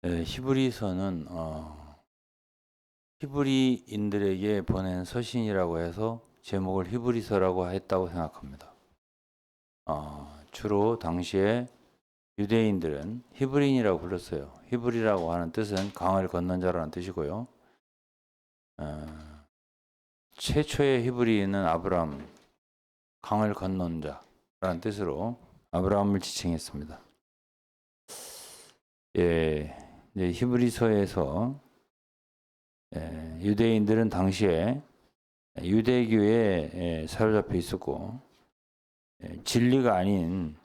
히브리서는 히브리인들에게 보낸 서신이라고 해서 제목을 히브리서라고 했다고 생각합니다. 주로 당시에 유대인들은 히브리인이라고 불렀어요. 히브리라고 하는 뜻은 강을 건넌 자라는 뜻이고요. 최초의 히브리인은 아브라함, 강을 건넌 자라는 뜻으로 아브라함을 지칭했습니다. 이제 히브리서에서 유대인들은 당시에 유대교에 사로잡혀 있었고 진리가 아닌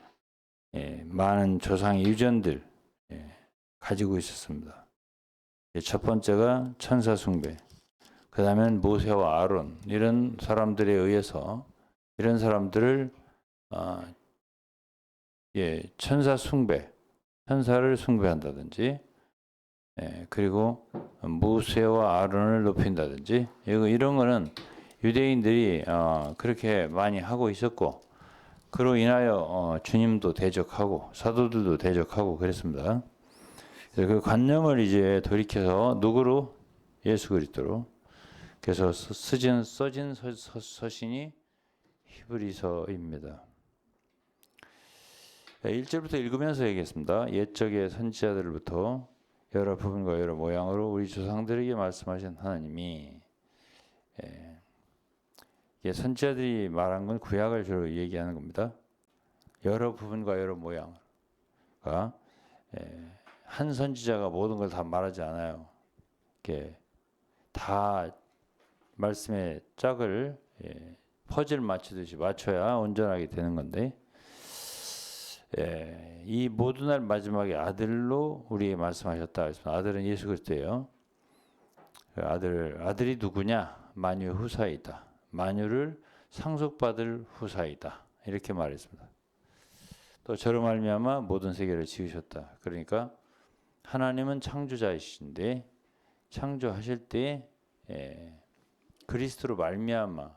많은 조상의 유전들 가지고 있었습니다. 첫 번째가 천사 숭배, 그 다음엔 모세와 아론, 이런 사람들에 의해서 이런 사람들을 천사 숭배, 천사를 숭배한다든지, 그리고 모세와 아론을 높인다든지, 이런 거는 유대인들이 그렇게 많이 하고 있었고, 그로 인하여 주님도 대적하고 사도들도 대적하고 그랬습니다. 그 관념을 이제 돌이켜서 누구로? 예수 그리스도로. 그래서 써진 서신이 히브리서입니다. 1절부터 읽으면서 얘기했습니다. 옛적의 선지자들부터 여러 부분과 여러 모양으로 우리 조상들에게 말씀하신 하나님이, 선지자들이 말한 건 구약을 주로 얘기하는 겁니다. 여러 부분과 여러 모양과 한 선지자가 모든 걸 다 말하지 않아요. 이렇게 다 말씀의 짝을 퍼즐 맞추듯이 맞춰야 온전하게 되는 건데, 이 모든 날 마지막에 아들로 우리에게 말씀하셨다 했습니다. 아들은 예수 그리스도예요. 아들이 누구냐? 만유 후사이다. 만유를 상속받을 후사이다. 이렇게 말했습니다. 또 저로 말미암아 모든 세계를 지으셨다. 그러니까 하나님은 창조자이신데 창조하실 때 그리스도로 말미암아,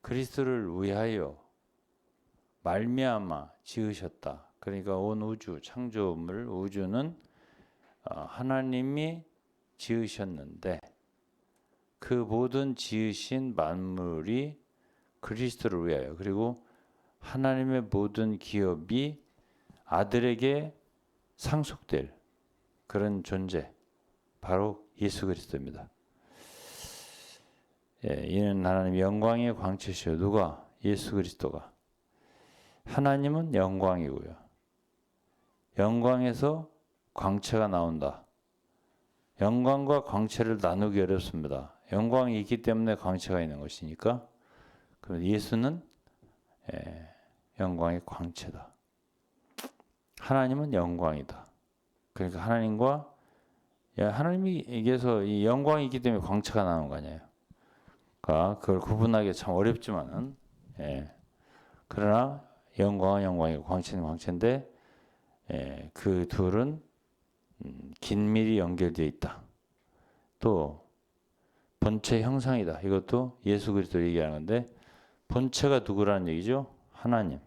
그리스도를 위하여 말미암아 지으셨다. 그러니까 온 우주, 창조물, 우주는 하나님이 지으셨는데 그 모든 지으신 만물이 그리스도를 위하여, 그리고 하나님의 모든 기업이 아들에게 상속될 그런 존재, 바로 예수 그리스도입니다. 이는 하나님의 영광의 광채시요. 누가? 예수 그리스도가. 하나님은 영광이고요. 영광에서 광채가 나온다. 영광과 광채를 나누기 어렵습니다. 영광이 있기 때문에 광채가 있는 것이니까. 그럼 예수는 영광의 광채다. 하나님은 영광이다. 그러니까 하나님에게서 이 영광이 있기 때문에 광채가 나오는 거 아니에요. 그러니까 그걸 구분하기 참 어렵지만은, 그러나 영광은 영광이고 광채는 광채인데, 그 둘은 긴밀히 연결되어 있다. 또 본체 형상이다. 이것도 예수 그리스도를 얘기하는 건데, 본체가 누구라는 얘기죠? 하나님.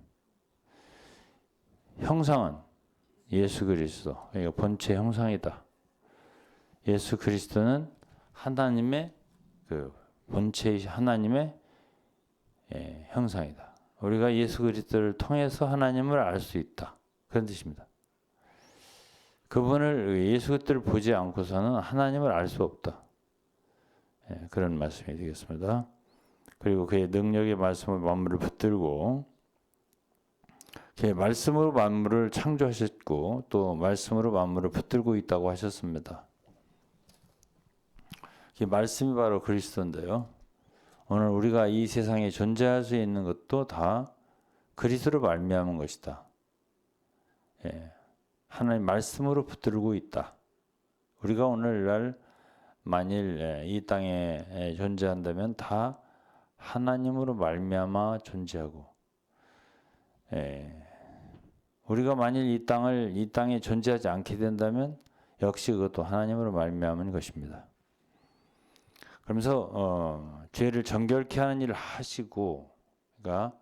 형상은 예수 그리스도. 그러니까 본체 형상이다. 예수 그리스도는 하나님의 본체이신 하나님의 형상이다. 우리가 예수 그리스도를 통해서 하나님을 알 수 있다. 그런 뜻입니다. 그분을, 예수 그리스도를 보지 않고서는 하나님을 알 수 없다. 그런 말씀이 되겠습니다. 그리고 그의 능력의 말씀으로 만물을 붙들고, 그의 말씀으로 만물을 창조하셨고 또 말씀으로 만물을 붙들고 있다고 하셨습니다. 그 말씀이 바로 그리스도인데요. 오늘 우리가 이 세상에 존재할 수 있는 것도 다 그리스도로 말미암은 것이다. 하나님 말씀으로 붙들고 있다. 우리가 오늘날 만일 이 땅에 존재한다면 다 하나님으로 말미암아 존재하고, 우리가 만일 이 땅에 존재하지 않게 된다면 역시 그것도 하나님으로 말미암은 것입니다. 그러면서 죄를 정결케 하는 일을 하시고, 그러니까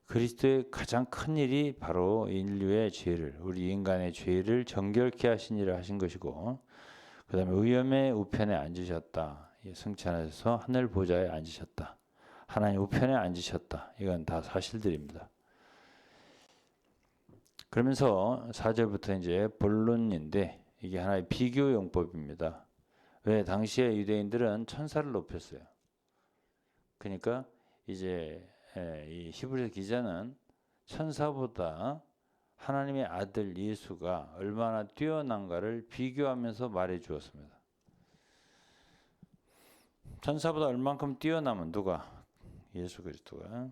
그리스도의 가장 큰 일이 바로 인류의 죄를, 우리 인간의 죄를 정결케 하신 일을 하신 것이고, 그 다음에 의염의 우편에 앉으셨다. 승천하셔서 하늘 보좌에 앉으셨다. 하나님 우편에 앉으셨다. 이건 다 사실들입니다. 그러면서 4절부터 이제 본론인데 이게 하나의 비교 용법입니다. 왜? 당시에 유대인들은 천사를 높였어요. 그러니까 이제 이 히브리서 기자는 천사보다 하나님의 아들 예수가 얼마나 뛰어난가를 비교하면서 말해 주었습니다. 천사보다 얼만큼 뛰어나면 누가? 예수 그리스도가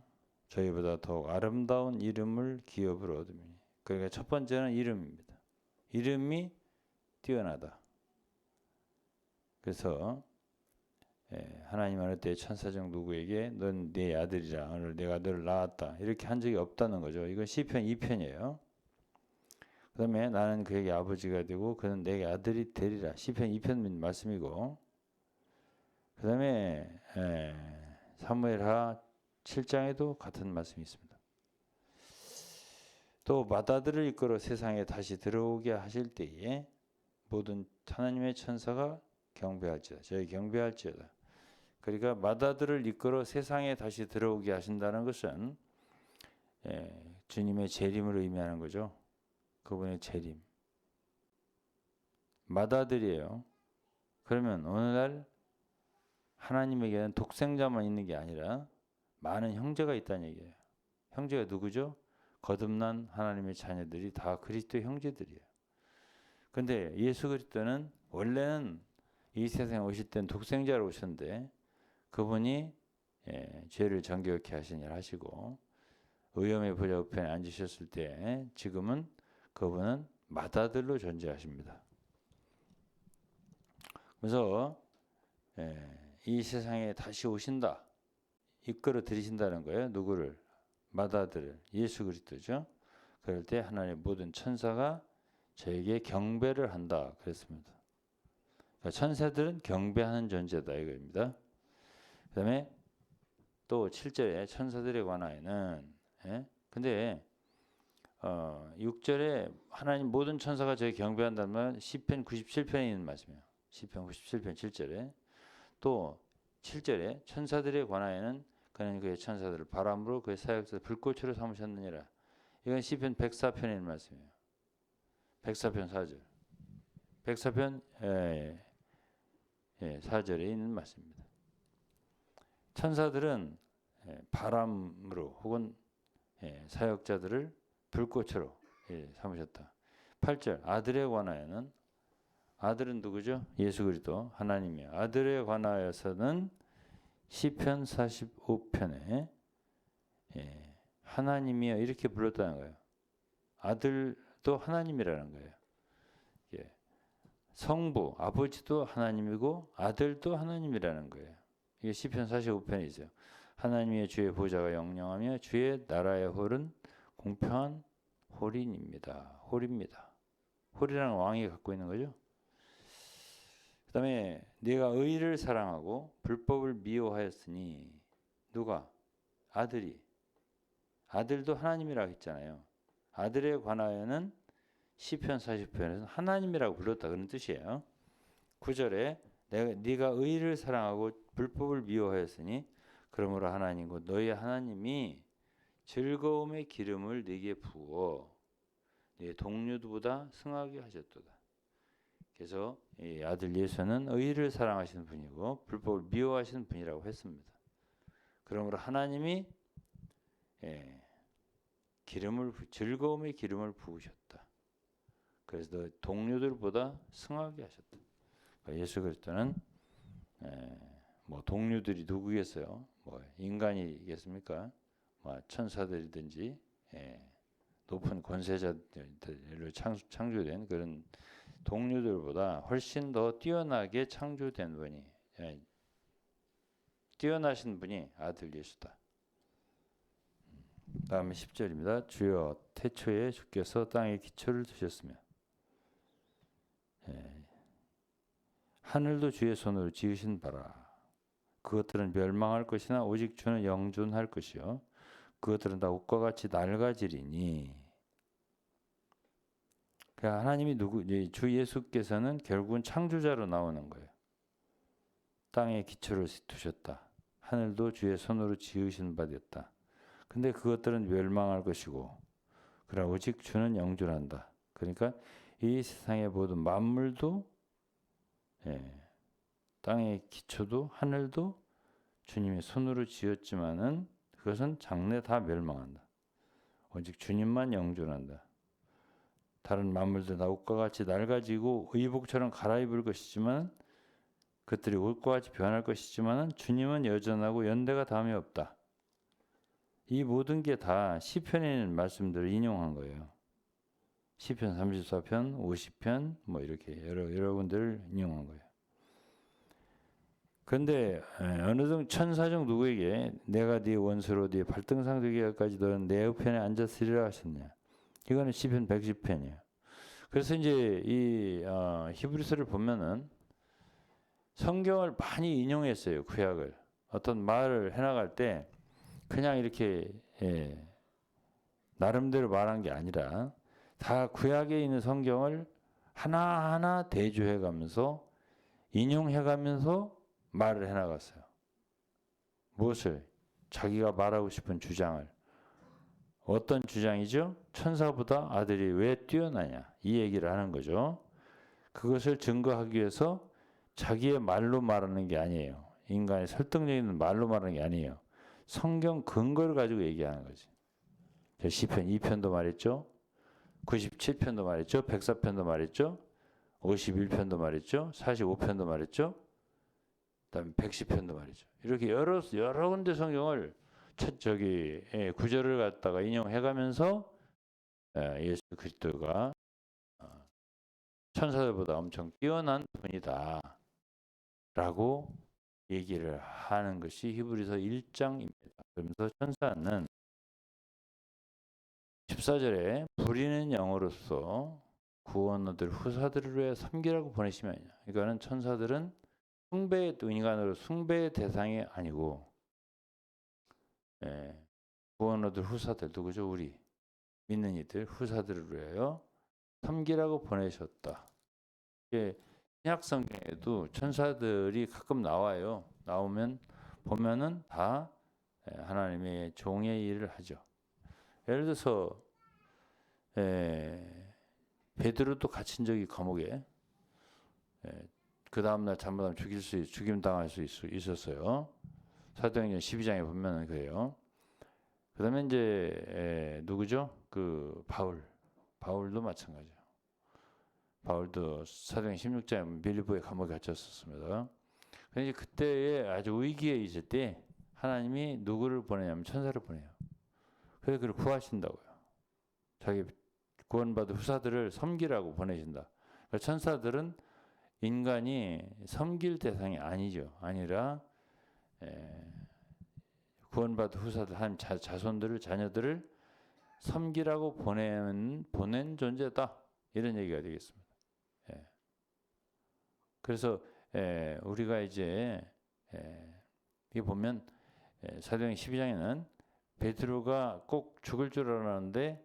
저희보다 더욱 아름다운 이름을 기업으로 얻으니. 그러니까 첫 번째는 이름입니다. 이름이 뛰어나다. 그래서 하나님 어느 때 천사 중 누구에게 넌 내 아들이라 오늘 내가 너를 낳았다 이렇게 한 적이 없다는 거죠. 이건 시편 2편이에요. 그 다음에 나는 그에게 아버지가 되고 그는 내게 아들이 되리라. 시편 2편 말씀이고, 그 다음에 사무엘하 7장에도 같은 말씀이 있습니다. 또 맏아들을 이끌어 세상에 다시 들어오게 하실 때에 모든 하나님의 천사가 경배할지어다. 저희 경배할지어다. 그러니까 맏아들을 이끌어 세상에 다시 들어오게 하신다는 것은 주님의 재림을 의미하는 거죠. 그분의 재림. 맏아들이에요. 그러면 오늘날 하나님에게는 독생자만 있는 게 아니라 많은 형제가 있다는 얘기예요. 형제가 누구죠? 거듭난 하나님의 자녀들이 다 그리스도 형제들이에요. 근데 예수 그리스도는 원래는 이 세상에 오실 땐 독생자로 오셨는데 그분이 죄를 정결케 하신 일 하시고 의염의 보좌 우편에 앉으셨을 때 지금은 그분은 맏아들로 존재하십니다. 그래서 이 세상에 다시 오신다. 이끌어 들이신다는 거예요. 누구를? 맏아들을. 예수 그리스도죠. 그럴 때 하나님의 모든 천사가 저에게 경배를 한다. 그랬습니다. 그러니까 천사들은 경배하는 존재다 이거입니다. 그 다음에 또 7절에 천사들에 관하여는 근데 6절에 하나님 모든 천사가 저에게 경배한다면 시편 97편에 있는 말씀이에요. 시편 97편 7절에 또 7절에 천사들에 관하여는 그는 그의 천사들을 바람으로 그의 사역자를 불꽃으로 삼으셨느니라. 이건 시편 104편에 있는 말씀이에요. 104편 4절. 104편 4절에 있는 말씀입니다. 천사들은 바람으로 혹은 사역자들을 불꽃으로 삼으셨다. 8절 아들에 관하여는 아들은 누구죠? 예수 그리스도 하나님이요. 아들에 관하여서는 시편 45편에 하나님이요 이렇게 불렀다는 거예요. 아들도 하나님이라는 거예요. 성부 아버지도 하나님이고 아들도 하나님이라는 거예요. 이게 시편 45편에 있어요. 하나님의 주의 보좌가 영영하며 주의 나라의 홀은 공평한 홀인입니다. 홀입니다. 홀이라는 왕이 갖고 있는 거죠. 그 다음에 네가 의를 사랑하고 불법을 미워하였으니 누가? 아들이. 아들도 하나님이라고 했잖아요. 아들에 관하여는 시편 40편에서는 하나님이라고 불렀다 그런 뜻이에요. 9절에 네가 의를 사랑하고 불법을 미워하였으니 그러므로 하나님 곧 너희 하나님이 즐거움의 기름을 네게 부어 네 동료들보다 승하게 하셨도다. 그래서 이 아들 예수는 의를 사랑하시는 분이고 불법을 미워하시는 분이라고 했습니다. 그러므로 하나님이 즐거움의 기름을 부으셨다. 그래서 너 동료들보다 승하게 하셨다. 그러니까 예수 그리스도는 뭐 동료들이 누구겠어요? 뭐 인간이겠습니까? 뭐 천사들이든지 높은 권세자들로 창조된 그런 동료들보다 훨씬 더 뛰어나게 창조된 분이 뛰어나신 분이 아들 예수다. 다음에 10절입니다. 주여 태초에 주께서 땅에 기초를 두셨으며 하늘도 주의 손으로 지으신 바라. 그것들은 멸망할 것이나 오직 주는 영존할 것이요 그것들은 다 옷과 같이 낡아지리니. 그러니까 하나님이 주 예수께서는 결국은 창조자로 나오는 거예요. 땅에 기초를 두셨다. 하늘도 주의 손으로 지으신 바 되었다. 근데 그것들은 멸망할 것이고, 그러나 오직 주는 영존한다. 그러니까 이 세상의 모든 만물도, 땅의 기초도 하늘도 주님의 손으로 지었지만은 그것은 장래 다 멸망한다. 오직 주님만 영존한다. 다른 만물들 다 옷과 같이 낡아지고 의복처럼 갈아입을 것이지만 그들이 옷과 같이 변할 것이지만 주님은 여전하고 연대가 다음이 없다. 이 모든 게 다 시편에 있는 말씀들을 인용한 거예요. 시편 34편, 50편 뭐 이렇게 여러 군데를 인용한 거예요. 그런데 어느 정 천사 중 누구에게 내가 네 원수로 네 발등상 되기까지 너는 내 우편에 앉았으리라 하셨냐. 이거는 시편 110편이에요. 그래서 이제 이 히브리서를 보면은 성경을 많이 인용했어요. 구약을. 어떤 말을 해나갈 때 그냥 이렇게 나름대로 말한 게 아니라 다 구약에 있는 성경을 하나하나 대조해가면서 인용해가면서 말을 해나갔어요. 무엇을? 자기가 말하고 싶은 주장을. 어떤 주장이죠? 천사보다 아들이 왜 뛰어나냐? 이 얘기를 하는 거죠. 그것을 증거하기 위해서 자기의 말로 말하는 게 아니에요. 인간의 설득력 있는 말로 말하는 게 아니에요. 성경 근거를 가지고 얘기하는 거지. 시편 2편도 말했죠. 97편도 말했죠. 104편도 말했죠. 51편도 말했죠. 45편도 말했죠. 그다음에 110편도 말이죠. 이렇게 여러 군데 성경을 구절을 갖다가 인용해가면서 예수 그리스도가 천사들보다 엄청 뛰어난 분이다 라고 얘기를 하는 것이 히브리서 1장입니다. 그러면서 천사는 14절에 부리는 영으로서 구원 얻을 후사들을 위해 섬기라고 보내시면 아니냐. 그러니까는 천사들은 인간으로 숭배의 대상이 아니고 구원 얻을 후사들 누구죠? 우리 믿는 이들 후사들을 위하여 섬기라고 보내셨다. 이게 신약 성경에도 천사들이 가끔 나와요. 나오면 보면은 다 하나님의 종의 일을 하죠. 예를 들어서 베드로도 갇힌 적이 감옥에 그 다음날 잘못하면 죽임 당할 수 있었어요. 사도행전 12장에 보면은 그래요. 그다음에 이제 누구죠? 그 바울도 마찬가지예요. 바울도 사도행 16장에 빌립보의 감옥에 갇혔었습니다. 그런데 그때에 아주 위기에 있을 때 하나님이 누구를 보내냐면 천사를 보내요. 그래서 그를 구하신다고요. 자기 구원받은 후사들을 섬기라고 보내신다. 그러니까 천사들은 인간이 섬길 대상이 아니죠. 아니라 구원받은 후사들 한 자손들을 자녀들을 섬기라고 보낸 존재다. 이런 얘기가 되겠습니다. 그래서 우리가 이제 이 보면 사도행 12장에는 베드로가 꼭 죽을 줄 알았는데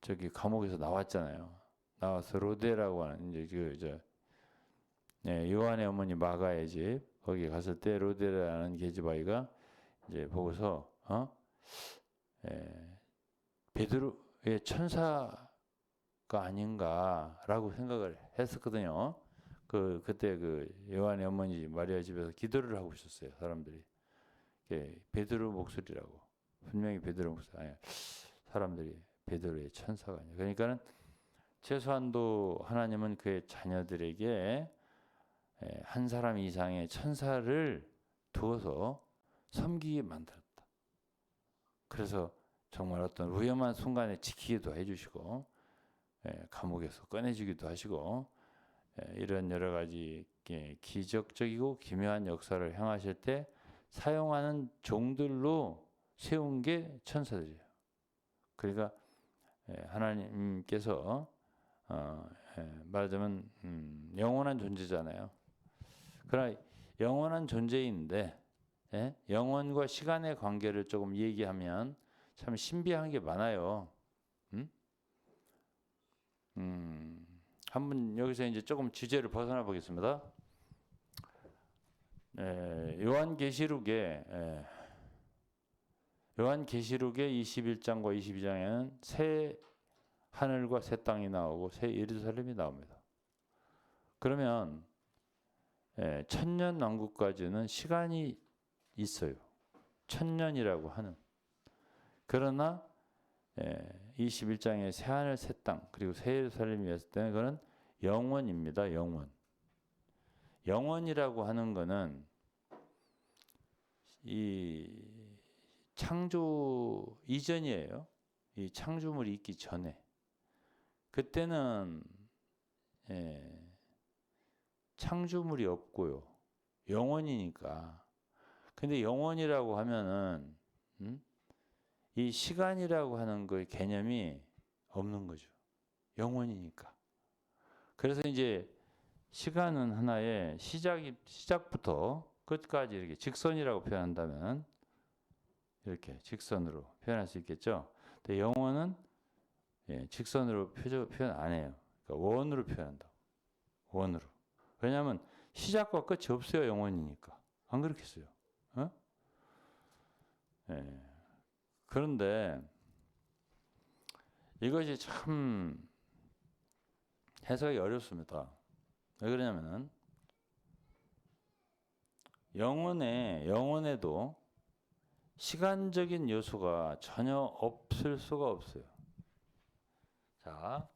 저기 감옥에서 나왔잖아요. 나와서 로데라고 하는 이제 요한의 어머니 마가의 집 거기 갔을 때 로데라는 계집아이가 이제 보고서 베드로의 천사가 아닌가라고 생각을 했었거든요. 그때 그 요한의 어머니 마리아 집에서 기도를 하고 있었어요. 사람들이 베드로 목소리라고 분명히 베드로 목소리 아니 사람들이 베드로의 천사가 아니야. 그러니까는 최소한도 하나님은 그의 자녀들에게 한 사람 이상의 천사를 두어서 섬기게 만들었다. 그래서 정말 어떤 위험한 순간에 지키기도 해주시고 감옥에서 꺼내주기도 하시고 이런 여러 가지 기적적이고 기묘한 역사를 행하실 때 사용하는 종들로 세운 게 천사들이에요. 그러니까 하나님께서 말하자면 영원한 존재잖아요. 그러나 영원한 존재인데 예? 영혼과 시간의 관계를 조금 얘기하면 참 신비한 게 많아요. 한번 여기서 이제 조금 주제를 벗어나 보겠습니다. 요한계시록의 21장과 22장에는 새 하늘과 새 땅이 나오고 새 예루살렘이 나옵니다. 그러면 천년 왕국까지는 시간이 있어요. 천년이라고 하는. 그러나 21장의 새 하늘 새 땅 그리고 새 예루살렘이 왔을 때는 그거는 영원입니다. 영원. 영원이라고 하는 거는 이 창조 이전이에요. 이 창조물이 있기 전에. 그때는 창조물이 없고요. 영원이니까. 근데 영원이라고 하면은 이 시간이라고 하는 그 개념이 없는 거죠. 영원이니까. 그래서 이제 시간은 하나의 시작부터 끝까지 이렇게 직선이라고 표현한다면 이렇게 직선으로 표현할 수 있겠죠. 근데 영원은 직선으로 표현 안 해요. 그러니까 원으로 표현한다. 원으로. 왜냐하면 시작과 끝이 없어요. 영원이니까. 안 그렇겠어요? 어? 그런데 이것이 참 해석이 어렵습니다. 왜 그러냐면은 영혼에도 시간적인 요소가 전혀 없을 수가 없어요. 자,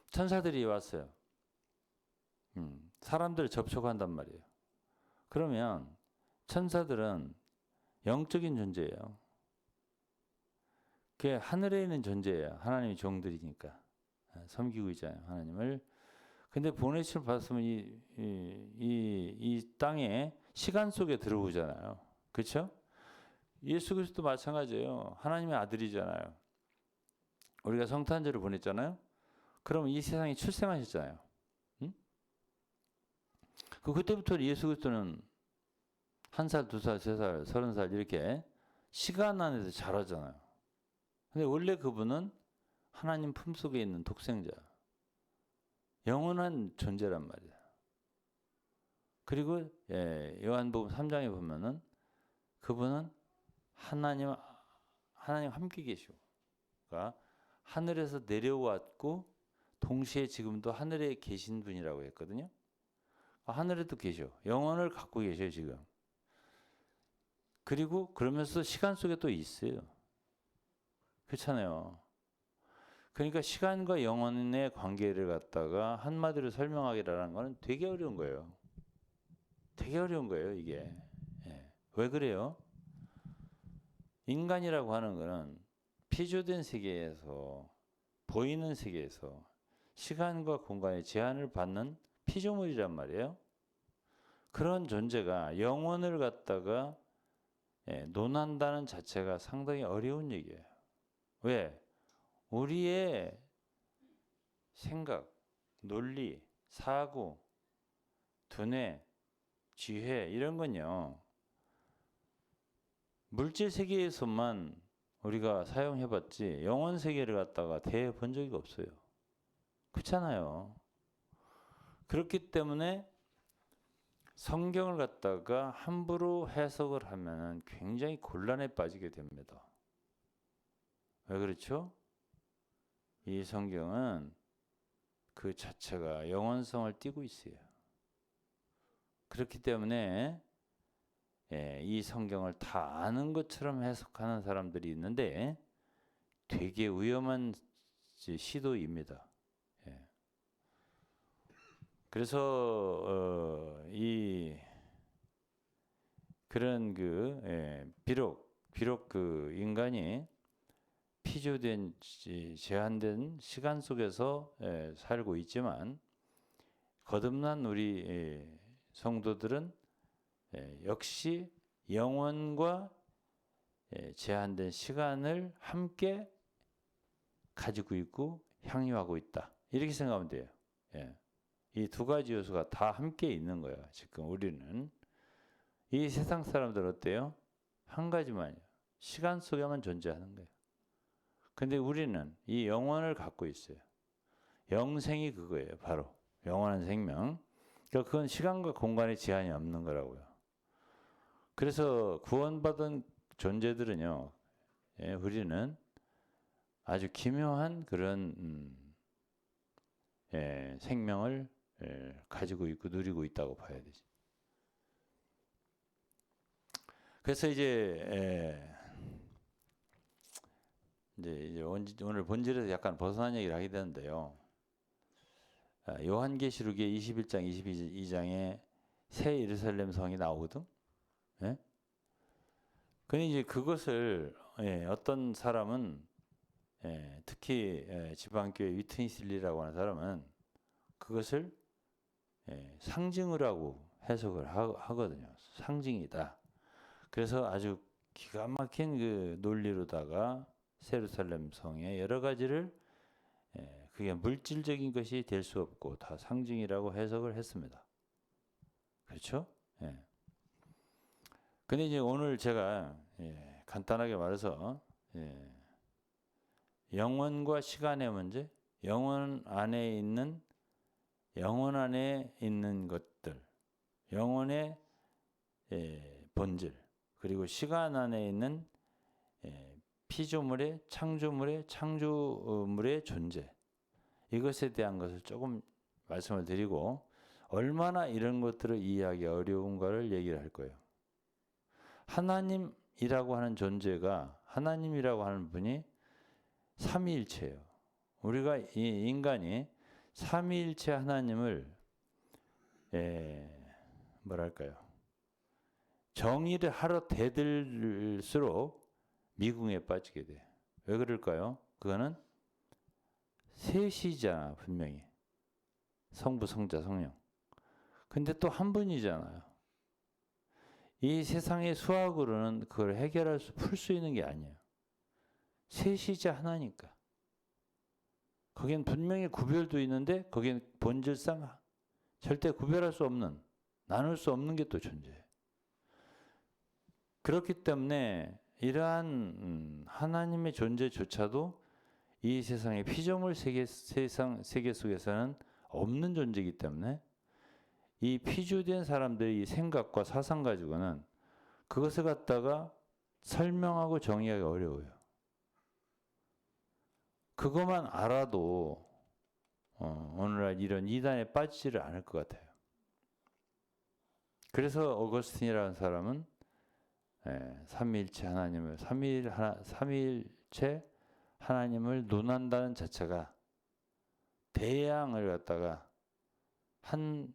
천사들이 왔어요. 사람들을 접촉한단 말이에요. 그러면 천사들은 영적인 존재예요. 그게 하늘에 있는 존재예요. 하나님의 종들이니까. 섬기고 있잖아요. 하나님을. 근데 보내심을 받았으면 이 땅에 시간 속에 들어오잖아요. 그렇죠? 예수 그리스도 마찬가지예요. 하나님의 아들이잖아요. 우리가 성탄절을 보냈잖아요. 그럼 이 세상에 출생하셨잖아요. 응? 그때부터 예수 그리스도는 1살, 2살, 3살, 30살 이렇게 시간 안에서 자라잖아요. 근데 원래 그분은 하나님 품속에 있는 독생자, 영원한 존재란 말이에요. 그리고 요한복음 3장에 보면은 그분은 하나님 함께 계시고, 그러니까 하늘에서 내려왔고 동시에 지금도 하늘에 계신 분이라고 했거든요. 하늘에도 계셔. 영혼을 갖고 계셔요 지금. 그리고 그러면서 시간 속에 또 있어요. 그렇잖아요. 그러니까 시간과 영혼의 관계를 갖다가 한마디로 설명하기라는 거는 되게 어려운 거예요. 되게 어려운 거예요 이게. 왜 그래요? 인간이라고 하는 거는 피조된 세계에서 보이는 세계에서 시간과 공간의 제한을 받는 피조물이란 말이에요. 그런 존재가 영혼을 갖다가 논한다는 자체가 상당히 어려운 얘기예요. 왜? 우리의 생각, 논리, 사고, 두뇌, 지혜 이런 건요. 물질 세계에서만 우리가 사용해봤지 영혼 세계를 갖다가 대해본 적이 없어요. 그렇잖아요. 그렇기 때문에 성경을 갖다가 함부로 해석을 하면 굉장히 곤란에 빠지게 됩니다. 왜 그렇죠? 이 성경은 그 자체가 영원성을 띠고 있어요. 그렇기 때문에 이 성경을 다 아는 것처럼 해석하는 사람들이 있는데 되게 위험한 시도입니다. 그래서 그런 비록 그 인간이 피조된 제한된 시간 속에서 살고 있지만 거듭난 우리 성도들은 역시 영혼과 제한된 시간을 함께 가지고 있고 향유하고 있다. 이렇게 생각하면 돼요. 이 두 가지 요소가 다 함께 있는 거예요. 지금 우리는 이 세상 사람들 어때요? 한 가지만요. 시간 속에만 존재하는 거예요. 근데 우리는 이 영혼을 갖고 있어요. 영생이 그거예요. 바로 영원한 생명. 그러니까 그건 시간과 공간에 제한이 없는 거라고요. 그래서 구원받은 존재들은요, 예, 우리는 아주 기묘한 그런 예, 생명을 예, 가지고 있고 누리고 있다고 봐야 되지. 그래서 이제 오늘 본질에서 약간 벗어난 얘기를 하게 되는데요. 요한계시록의 21장, 22장에 새 예루살렘 성이 나오거든. 예? 근데 이제 그것을 예, 어떤 사람은 예, 특히 예, 지방교회 위트니슬리라고 하는 사람은 그것을 예, 상징을 하고 해석을 하거든요. 상징이다. 그래서 아주 기가 막힌 그 논리로다가 예루살렘 성의 여러 가지를 예, 그게 물질적인 것이 될 수 없고 다 상징이라고 해석을 했습니다. 그렇죠? 예. 근데 이제 오늘 제가 예, 간단하게 말해서 예, 영혼과 시간의 문제, 영혼 안에 있는 것들, 영혼의 예, 본질, 그리고 시간 안에 있는 예, 피조물의 창조물의 존재, 이것에 대한 것을 조금 말씀을 드리고 얼마나 이런 것들을 이해하기 어려운가를 얘기를 할 거예요. 하나님이라고 하는 존재가, 하나님이라고 하는 분이 삼위일체예요. 우리가 이 인간이 삼위일체 하나님을 뭐랄까요? 정의를 하러 대들수록 미궁에 빠지게 돼. 왜 그럴까요? 그거는 셋이잖아, 분명히. 성부, 성자, 성령. 근데 또 한 분이잖아요. 이 세상의 수학으로는 그걸 풀 수 있는 게 아니에요. 셋이자 하나니까. 거긴 분명히 구별도 있는데 거긴 본질상 절대 구별할 수 없는, 나눌 수 없는 게 또 존재해요. 그렇기 때문에 이러한 하나님의 존재조차도 이 세상의 피조물 세계 속에서는 없는 존재이기 때문에 이 피조된 사람들의 이 생각과 사상 가지고는 그것을 갖다가 설명하고 정의하기 어려워요. 그것만 알아도 오늘날 이런 이단에 빠지지를 않을 것 같아요. 그래서 어거스틴이라는 사람은 삼위일체 하나님을 삼위일체 하나님을 논한다는 자체가 대양을 갖다가 한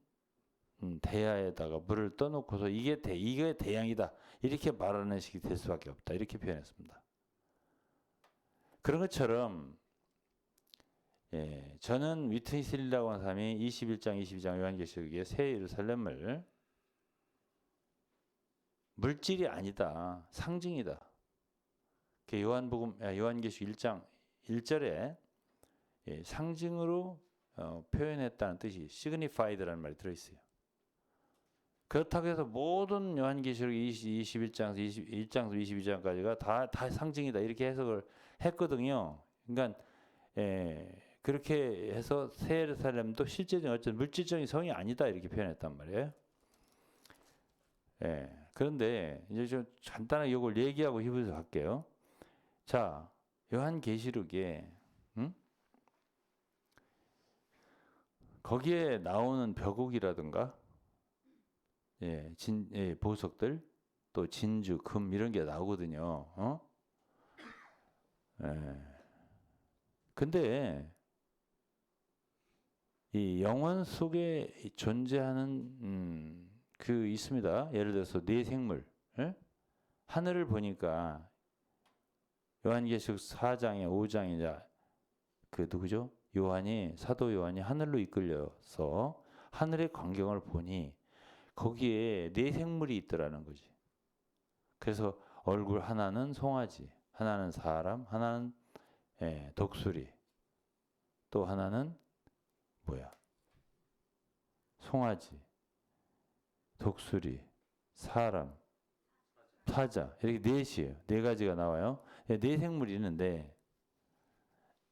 대야에다가 물을 떠놓고서 이게 대양이다 이렇게 말하는 식이 될 수밖에 없다 이렇게 표현했습니다. 그런 것처럼 저는 위트니슬리라고 하는 사람이 21장 22장 요한계시록의 새 예루살렘을 물질이 아니다. 상징이다. 요한계시록 1장 1절에 상징으로 표현했다는 뜻이 signified라는 말이 들어있어요. 그렇다고 해서 모든 요한계시록 21장에서 22장까지가 다 상징이다. 이렇게 해석을 했거든요. 그러니까 그렇게 해서 새 예루살렘도 실제적인 어떤 물질적인 성이 아니다. 이렇게 표현했단 말이에요. 그런데 이제 좀 간단하게 이걸 얘기하고 히브리서 갈게요. 자, 요한계시록에 거기에 나오는 벽옥이라든가 보석들 또 진주, 금 이런 게 나오거든요. 근데 이 영혼 속에 존재하는 그 있습니다. 예를 들어서 네 생물, 하늘을 보니까 요한계시록 4장에 5장에 그 누구죠? 사도 요한이 하늘로 이끌려서 하늘의 광경을 보니 거기에 네 생물이 있더라는 거지. 그래서 얼굴 하나는 송아지, 하나는 사람, 하나는 독수리, 또 하나는 송아지, 독수리, 사람, 사자 이렇게 넷이에요. 네 가지가 나와요. 네 생물이 있는데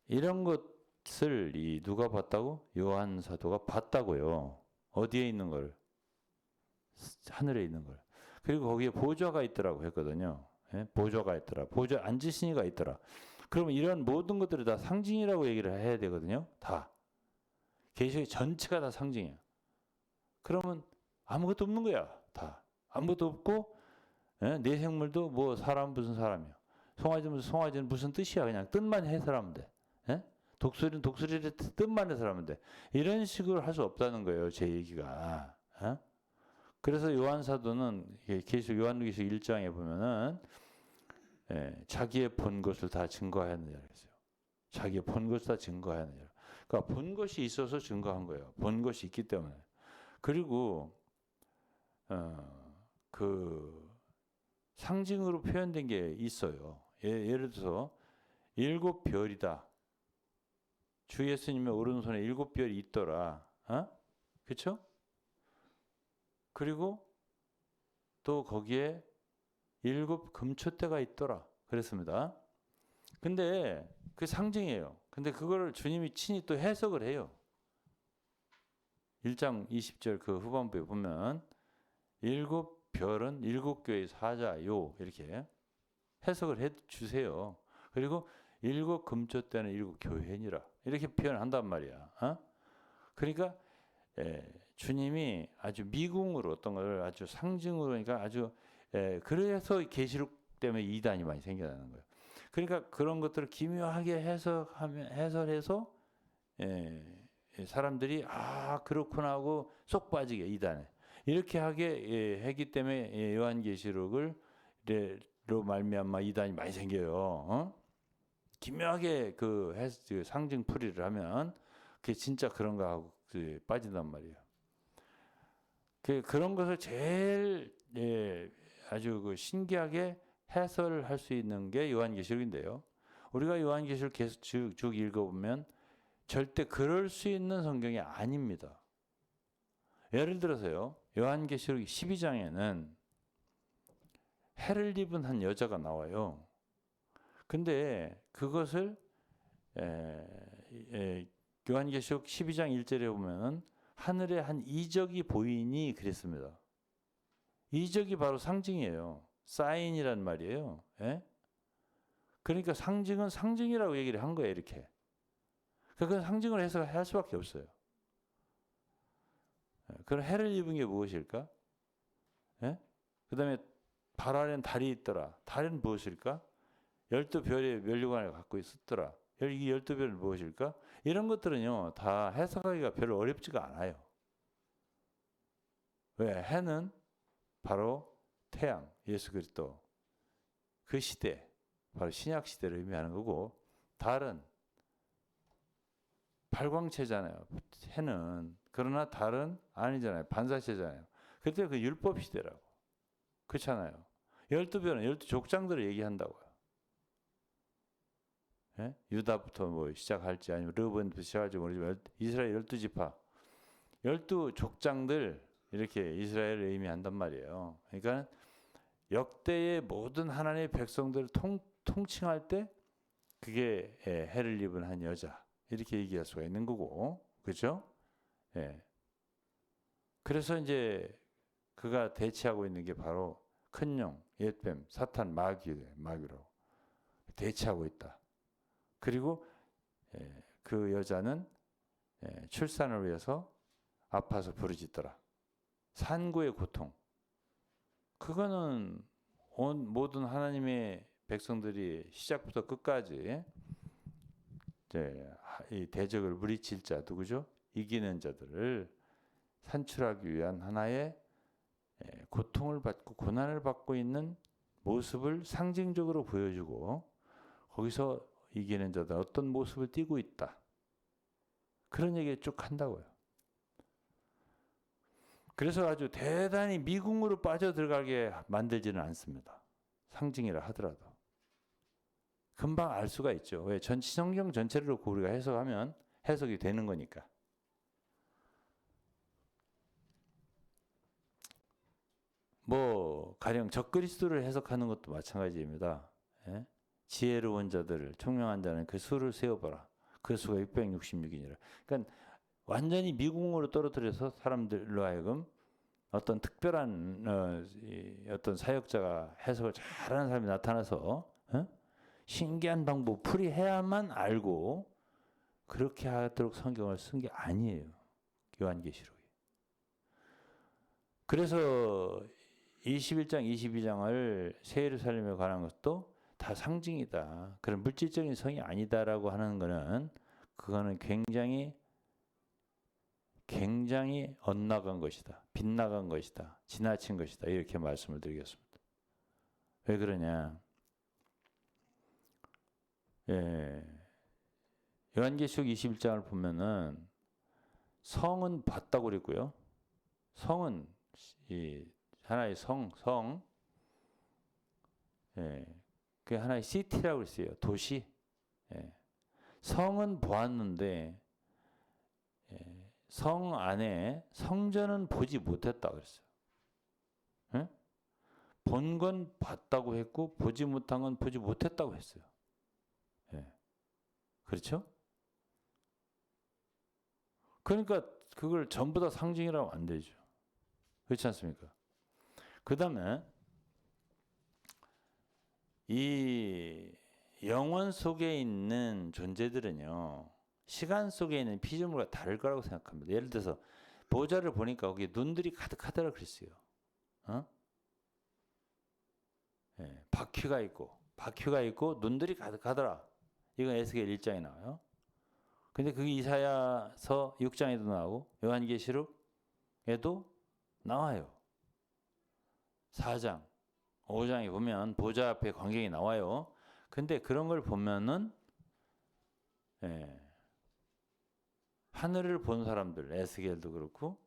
이런 것을 누가 봤다고? 요한 사도가 봤다고요. 어디에 있는 걸? 하늘에 있는 걸. 그리고 거기에 보좌가 있더라고 했거든요. 예? 보좌가 있더라. 보좌 앉으신 이가 있더라. 그러면 이런 모든 것들이 다 상징이라고 얘기를 해야 되거든요. 다. 계시의 전체가 다 상징이야. 그러면 아무것도 없는 거야. 다. 아무것도 없고 예? 내 생물도 뭐 사람 무슨 사람이야. 송아지는 무슨 뜻이야. 그냥 뜻만 해설하면 돼. 예? 독수리는 독수리의 뜻만 해설하면 돼. 이런 식으로 할 수 없다는 거예요. 제 얘기가. 예? 그래서 요한 사도는 계시록 요한계시록 1장에 보면은 자기의 본 것을 다 증거해야 하느냐 그랬어요. 자기의 본 것을 다 증거해야 하느냐. 그러니까 본 것이 있어서 증거한 거예요. 본 것이 있기 때문에. 그리고 그 상징으로 표현된 게 있어요. 예를 들어서 7별이다. 주 예수님의 오른손에 7별이 있더라. 그렇죠? 그리고 또 거기에 7 금초대가 있더라. 그랬습니다. 근데 그 상징이에요. 근데 그거를 주님이 친히 또 해석을 해요. 1장 20절 그 후반부에 보면 7별은 7교회의 사자요. 이렇게 해석을 해 주세요. 그리고 7 금초대는 7 교회니라. 이렇게 표현한단 말이야. 그러니까 주님이 아주 미궁으로 어떤 걸 아주 상징으로 그러니까 아주 그래서 계시록 때문에 이단이 많이 생겨나는 거예요. 그러니까 그런 것들을 기묘하게 해설해서 사람들이 그렇구나 하고 쏙 빠지게 이단에 이렇게 하게 했기 때문에 요한계시록을 로 말미암아 이단이 많이 생겨요. 기묘하게 그 상징 풀이를 하면 그게 진짜 그런가 하고 빠진단 말이에요. 그런 것을 제일 아주 그 신기하게 해설할 수 있는 게 요한계시록인데요. 우리가 요한계시록 계속 쭉 읽어보면 절대 그럴 수 있는 성경이 아닙니다. 예를 들어서요. 요한계시록 12장에는 해를 입은 한 여자가 나와요. 근데 그것을 요한계시록 12장 1절에 보면은 하늘에 한 이적이 보이니 그랬습니다. 이적이 바로 상징이에요. 사인이란 말이에요. 그러니까 상징은 상징이라고 얘기를 한 거예요. 이렇게. 그건 상징을 해석할 수밖에 없어요. 그럼 해를 입은 게 무엇일까? 그 다음에 발 아래는 달이 있더라. 달은 무엇일까? 12별의 면류관을 갖고 있었더라. 이 12별은 무엇일까? 이런 것들은요, 다 해석하기가 별로 어렵지가 않아요. 왜? 해는 바로 태양, 예수 그리스도. 그 시대, 바로 신약 시대를 의미하는 거고, 달은 발광체잖아요. 해는. 그러나 달은 아니잖아요. 반사체잖아요. 그때 그 율법 시대라고. 그렇잖아요. 12별은 12족장들을 얘기한다고요. 유다부터 뭐 시작할지 아니면 르벤부터 시작할지 모르지만 이스라엘 12지파 12족장들 이렇게 이스라엘을 의미한단 말이에요. 그러니까 역대의 모든 하나님의 백성들을 통칭할 때 그게 해를 입은 한 여자 이렇게 얘기할 수가 있는 거고, 그렇죠? 그래서 이제 그가 대치하고 있는 게 바로 큰 용, 옛뱀, 사탄, 마귀로 대치하고 있다. 그리고 그 여자는 출산을 위해서 아파서 부르짖더라. 산고의 고통. 그거는 온 모든 하나님의 백성들이 시작부터 끝까지 이 대적을 물리칠 자 누구죠? 이기는 자들을 산출하기 위한 하나의 고통을 받고 고난을 받고 있는 모습을 상징적으로 보여주고 거기서 이기는 자들 어떤 모습을 띠고 있다. 그런 얘기 쭉 한다고요. 그래서 아주 대단히 미궁으로 빠져들어가게 만들지는 않습니다. 상징이라 하더라도. 금방 알 수가 있죠. 왜? 성경 전체를 놓고 우리가 해석하면 해석이 되는 거니까. 뭐 가령 적그리스도를 해석하는 것도 마찬가지입니다. 예? 지혜로운 자들을 총명한 자는 그 수를 세어보라. 그 수가 666이니라. 그러니까 완전히 미궁으로 떨어뜨려서 사람들로 하여금 어떤 특별한 어떤 사역자가 해석을 잘하는 사람이 나타나서 신기한 방법 풀이해야만 알고 그렇게 하도록 성경을 쓴 게 아니에요. 요한계시록이. 그래서 21장, 22장을 새 예루살렘에 관한 것도 다 상징이다. 그런 물질적인 성이 아니다라고 하는 거는 그거는 굉장히 엇나간 것이다. 빗나간 것이다. 지나친 것이다. 이렇게 말씀을 드리겠습니다. 왜 그러냐? 요한계시록 21장을 보면은 성은 봤다고 그랬고요. 성은 이 하나의 성, 그게 하나의 시티라고 했어요. 도시. 성은 보았는데 성 안에 성전은 보지 못했다 그랬어요. 본 건 봤다고 했고 보지 못한 건 보지 못했다고 했어요. 그렇죠? 그러니까 그걸 전부 다 상징이라고 안 되죠. 그렇지 않습니까? 그 다음에 이 영원 속에 있는 존재들은요, 시간 속에 있는 피조물과 다를 거라고 생각합니다. 예를 들어서 보좌를 보니까 거기에 눈들이 가득하더라 그랬어요. 바퀴가 있고 눈들이 가득하더라. 이건 에스겔 1장에 나와요. 근데 그게 이사야서 6장에도 나오고 요한계시록에도 나와요. 4장, 5장에 보면 보좌 앞에 광경이 나와요. 근데 그런 걸 보면은 하늘을 본 사람들, 에스겔도 그렇고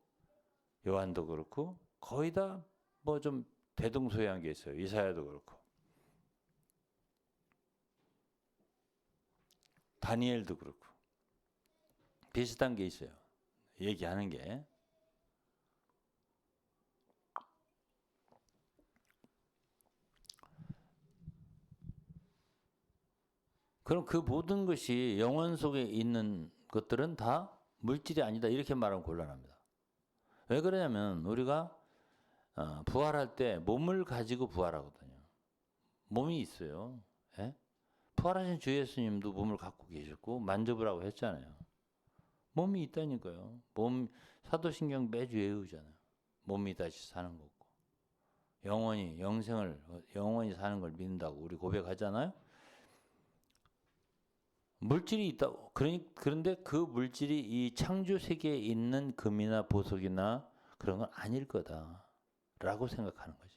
요한도 그렇고 거의 다 뭐 좀 대동소이한 게 있어요. 이사야도 그렇고 다니엘도 그렇고 비슷한 게 있어요. 얘기하는 게. 그럼 그 모든 것이 영혼 속에 있는 것들은 다 물질이 아니다. 이렇게 말하면 곤란합니다. 왜 그러냐면 우리가 부활할 때 몸을 가지고 부활하거든요. 몸이 있어요. 예? 부활하신 주 예수님도 몸을 갖고 계셨고 만져보라고 했잖아요. 몸이 있다니까요. 사도신경 매주 외우잖아요. 몸이 다시 사는 거고 영원히 사는 걸 믿는다고 우리 고백하잖아요. 물질이 있다고. 그런데 그 물질이 이 창조 세계에 있는 금이나 보석이나 그런 건 아닐 거다라고 생각하는 거지.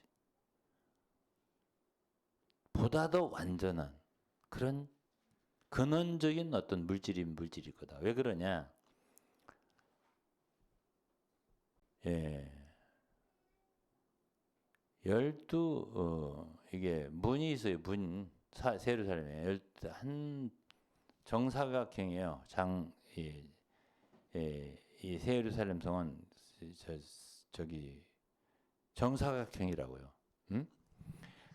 보다 더 완전한 그런 근원적인 어떤 물질일 거다. 왜 그러냐? 이게 문이 있어요. 새 예루살렘에 한 정사각형이에요. 이 새 예루살렘 성은 저기 정사각형이라고요.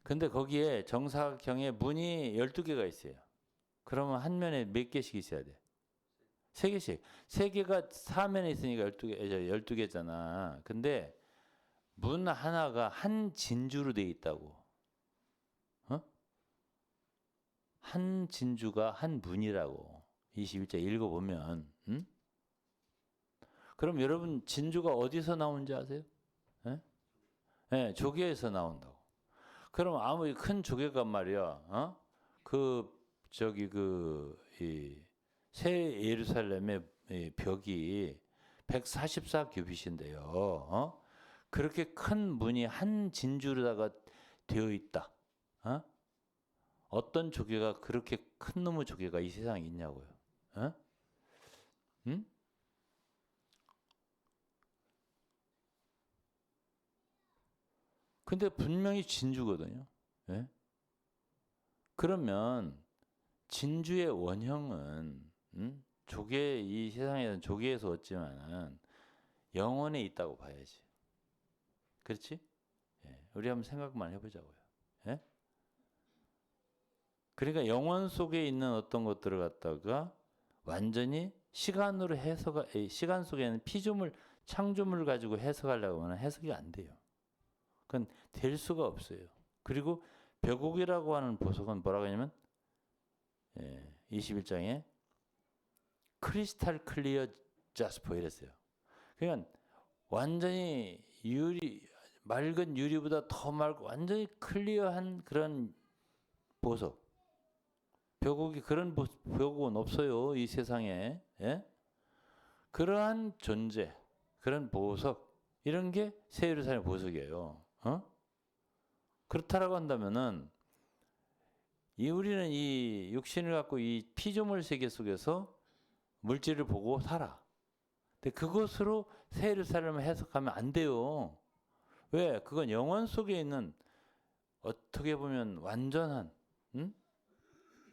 근데 거기에 정사각형에 문이 12개가 있어요. 그러면 한 면에 몇 개씩 있어야 돼? 3개씩. 3개가 사면에 있으니까 12개잖아. 근데 문 하나가 한 진주로 돼 있다고. 한 진주가 한 문이라고. 21장 읽어보면. 그럼 여러분 진주가 어디서 나오는지 아세요? 조개에서 나온다고. 그럼 아무리 큰 조개가 말이야. 새 예루살렘의 벽이 144규빗인데요. 그렇게 큰 문이 한 진주로다가 되어 있다. 어떤 조개가 그렇게 큰 놈의 조개가 이 세상에 있냐고요. 근데 분명히 진주거든요. 그러면 진주의 원형은 이 세상에는 조개에서 얻지만은 영원에 있다고 봐야지. 그렇지? 우리 한번 생각만 해보자고요. 예? 그러니까 영원 속에 있는 어떤 것들을 갖다가 완전히 시간으로 시간 속에는 피조물, 창조물을 가지고 해석하려고 하면 해석이 안 돼요. 그건 될 수가 없어요. 그리고 벼곡이라고 하는 보석은 뭐라고 하냐면 21장에 크리스탈 클리어 자스퍼 이랬어요. 그러니까 완전히 맑은 유리보다 더 맑고 완전히 클리어한 그런 보석. 벼곡이 그런 벼곡은 없어요. 이 세상에. 예? 그러한 존재, 그런 보석 이런 게 새 예루살렘 보석이에요. 그렇다라고 한다면은 우리는 이 육신을 갖고 이 피조물 세계 속에서 물질을 보고 살아. 근데 그것으로 새 예루살렘을 해석하면 안 돼요. 왜? 그건 영원 속에 있는 어떻게 보면 완전한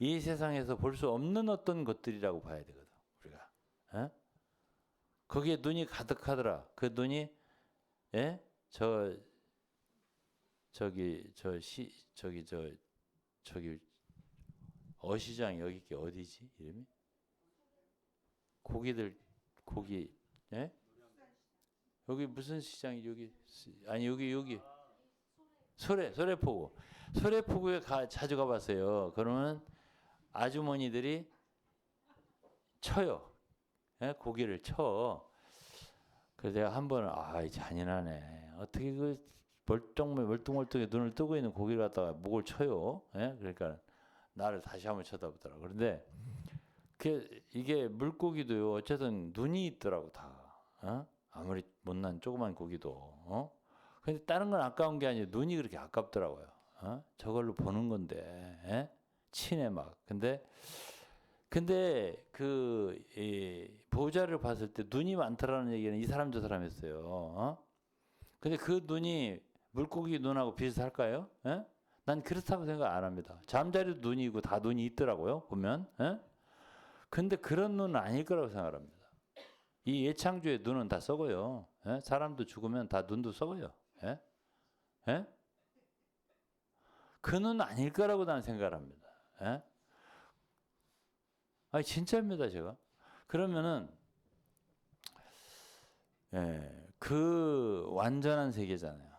이 세상에서 볼 수 없는 어떤 것들이라고 봐야 되거든. 우리가. 거기에 눈이 가득하더라. 그 눈이 저기 어시장 여기 게 어디지 이름이? 고기 여기 무슨 시장이 여기 소래포구에 자주 가봤어요. 그러면 아주머니들이 쳐요. 고기를 쳐. 그래서 내가 한 번은 잔인하네. 어떻게 그 멀뚱멀뚱하게 눈을 뜨고 있는 고기를 갖다가 목을 쳐요. 그러니까 나를 다시 한번 쳐다보더라고. 그런데 이게 물고기도요. 어쨌든 눈이 있더라고 다. 아무리 못난 조그만 고기도. 근데 다른 건 아까운 게 아니고 눈이 그렇게 아깝더라고요. 저걸로 보는 건데 치네 막. 근데 보호자를 봤을 때 눈이 많더라는 얘기는 이 사람 저 사람 했어요. 근데 그 눈이 물고기 눈하고 비슷할까요? 난 그렇다고 생각 안 합니다. 잠자리도 눈이 있고 다 눈이 있더라고요. 보면. 근데 그런 눈은 아닐 거라고 생각합니다. 이 예창조의 눈은 다 썩어요. 사람도 죽으면 다 눈도 썩어요. 그 눈은 아닐 거라고 나는 생각을 합니다. 진짜입니다, 제가. 그러면은, 그 완전한 세계잖아요.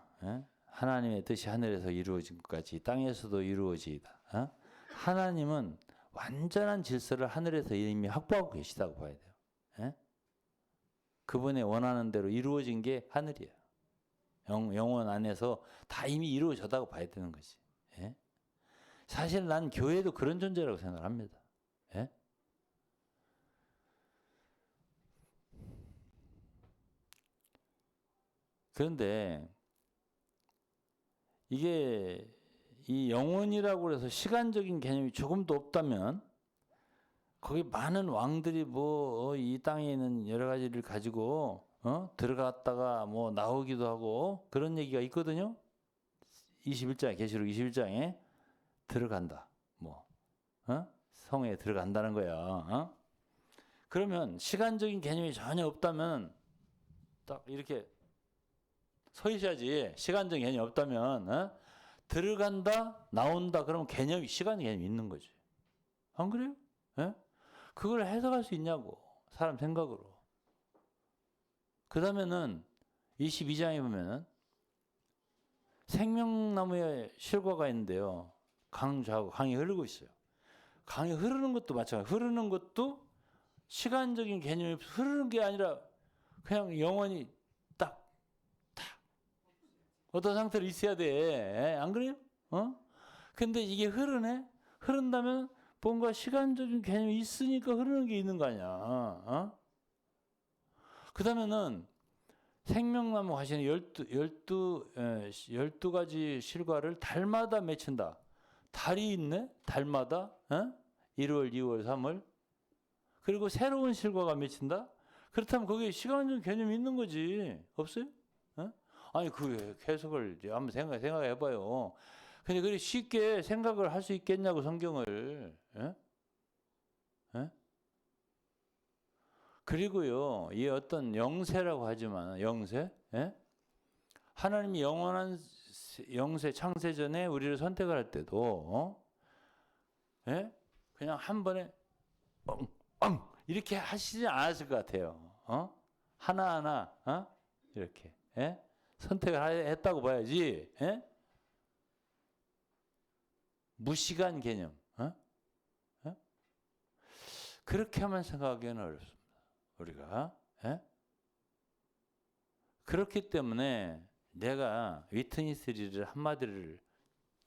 하나님의 뜻이 하늘에서 이루어진 것까지 땅에서도 이루어지이다. 하나님은 완전한 질서를 하늘에서 이미 확보하고 계시다고 봐야 돼요. 그분의 원하는 대로 이루어진 게 하늘이에요. 영원 안에서 다 이미 이루어졌다고 봐야 되는 거지. 사실 난 교회도 그런 존재라고 생각합니다. 그런데 이게 이 영혼이라고 해서 시간적인 개념이 조금도 없다면 거기 많은 왕들이 이 땅에 있는 여러 가지를 가지고 들어갔다가 나오기도 하고 그런 얘기가 있거든요. 21장에 계시록 21장에 들어간다. 성에 들어간다는 거야. 그러면 시간적인 개념이 전혀 없다면 딱 이렇게 서 있어야지. 시간적인 개념이 없다면 들어간다, 나온다. 그러면 시간 개념이 있는 거지. 안 그래요? 그걸 해석할 수 있냐고. 사람 생각으로. 그 다음에는 22장에 보면은 생명나무에 실과가 있는데요. 강좌하고 강이 흐르고 있어요. 강이 흐르는 것도 마찬가지예요. 흐르는 것도 시간적인 개념이 흐르는 게 아니라 그냥 영원히 어떤 상태로 있어야 돼. 안 그래요? 근데 이게 흐른다면 뭔가 시간적인 개념이 있으니까 흐르는 게 있는 거 아니야. 그 다음에는 생명나무 하시는 12가지 실과를 달마다 맺힌다. 달이 있네? 달마다. 1월, 2월, 3월. 그리고 새로운 실과가 맺힌다? 그렇다면 거기에 시간적인 개념이 있는 거지. 없어요? 아니, 그 해석을 한번 생각해 봐요. 근데 그렇게 쉽게 생각을 할 수 있겠냐고, 성경을. 그리고요, 이 어떤 영세라고 하지만, 영세? 하나님이 영원한 영세 창세 전에 우리를 선택을 할 때도 예? 그냥 한 번에 이렇게 하시지 않았을 것 같아요. 하나하나 이렇게 예? 선택을 했다고 봐야지. 예? 무시간 개념. 예? 그렇게만 생각하기는 어렵습니다. 우리가 예? 그렇기 때문에 내가 위트니스리를 한마디를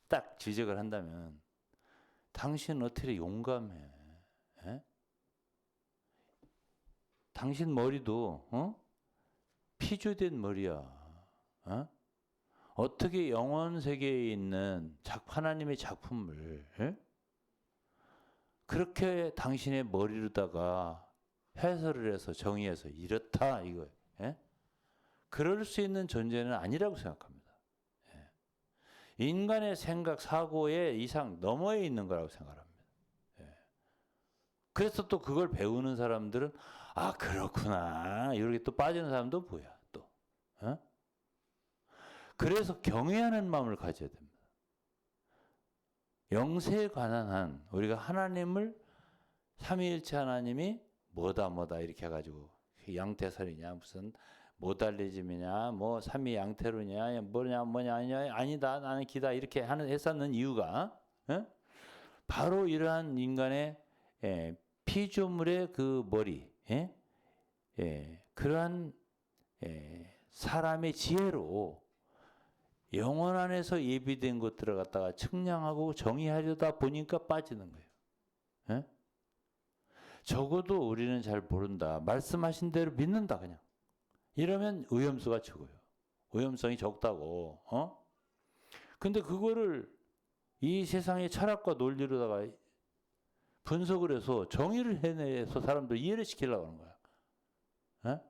딱 지적을 한다면 당신 어떻게 용감해? 예? 당신 머리도 피조된 머리야. 어떻게 영원 세계에 있는 하나님의 작품을 그렇게 당신의 머리로다가 해설을 해서 정의해서 이렇다 이거예요. 그럴 수 있는 존재는 아니라고 생각합니다. 인간의 생각, 사고의 이상 너머에 있는 거라고 생각합니다. 그래서 또 그걸 배우는 사람들은 아 그렇구나 이렇게 또 빠지는 사람도 뭐야 또. 그래서 경외하는 마음을 가져야 됩니다. 영세에 관한 한 우리가 하나님을 삼위일체 하나님이 뭐다 이렇게 해가지고 양태설이냐 무슨 모달리즘이냐 뭐 삼위 양태론이냐 뭐냐 아니다 나는 기다 이렇게 했었는 이유가 바로 이러한 인간의 피조물의 그 머리 그러한 사람의 지혜로 영혼 안에서 예비된 것들을 갖다가 측량하고 정의하려다 보니까 빠지는 거예요. 적어도 우리는 잘 모른다. 말씀하신 대로 믿는다 그냥. 이러면 오염수가 적어요. 오염성이 적다고. 근데 그거를 이 세상의 철학과 논리로다가 분석을 해서 정의를 해내서 사람들 이해를 시키려고 하는 거야.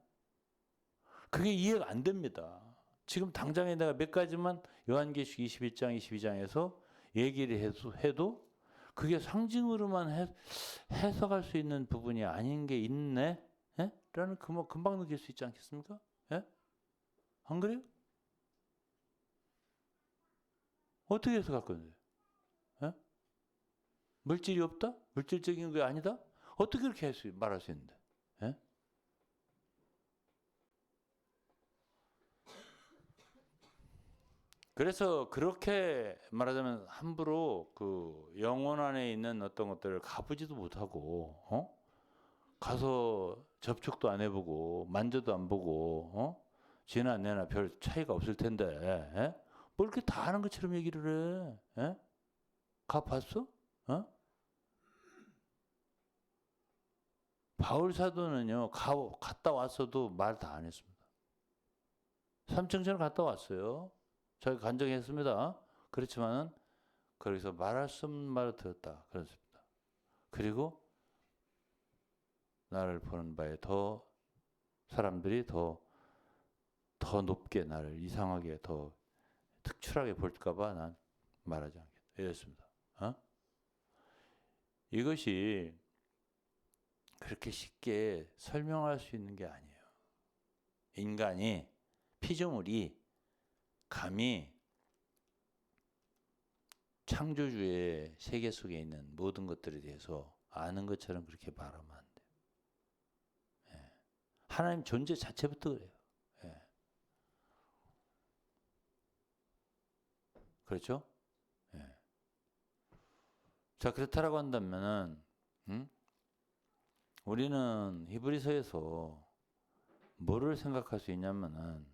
그게 이해가 안 됩니다. 지금 당장에 내가 몇 가지만 요한계시록 21장, 22장에서 얘기를 해도 그게 상징으로만 해석할 수 있는 부분이 아닌 게 있네? 라는 금방 느낄 수 있지 않겠습니까? 안 그래요? 어떻게 해석할 건데? 물질이 없다? 물질적인 게 아니다? 어떻게 그렇게 말할 수 있는데? 그래서 그렇게 말하자면 함부로 그 영혼 안에 있는 어떤 것들을 가보지도 못하고 가서 접촉도 안 해보고 만져도 안 보고 지나 내나 별 차이가 없을 텐데 뭐 이렇게 다 아는 것처럼 얘기를 해? 가봤어? 바울 사도는요 갔다 왔어도 말 다 안 했습니다. 삼층천을 갔다 왔어요. 저희 간증했습니다. 그렇지만은 거기서 말할 수 없는 말을 들었다. 그렇습니다. 그리고 나를 보는 바에 더 사람들이 더 높게 나를 이상하게 더 특출하게 볼까봐 난 말하지 않겠다. 이랬습니다. 이것이 그렇게 쉽게 설명할 수 있는 게 아니에요. 인간이 피조물이 감히 창조주의 세계 속에 있는 모든 것들에 대해서 아는 것처럼 그렇게 말하면 안 돼요. 하나님 존재 자체부터 그래요. 그렇죠? 자, 그렇다라고 한다면은, 우리는 히브리서에서 뭐를 생각할 수 있냐면은,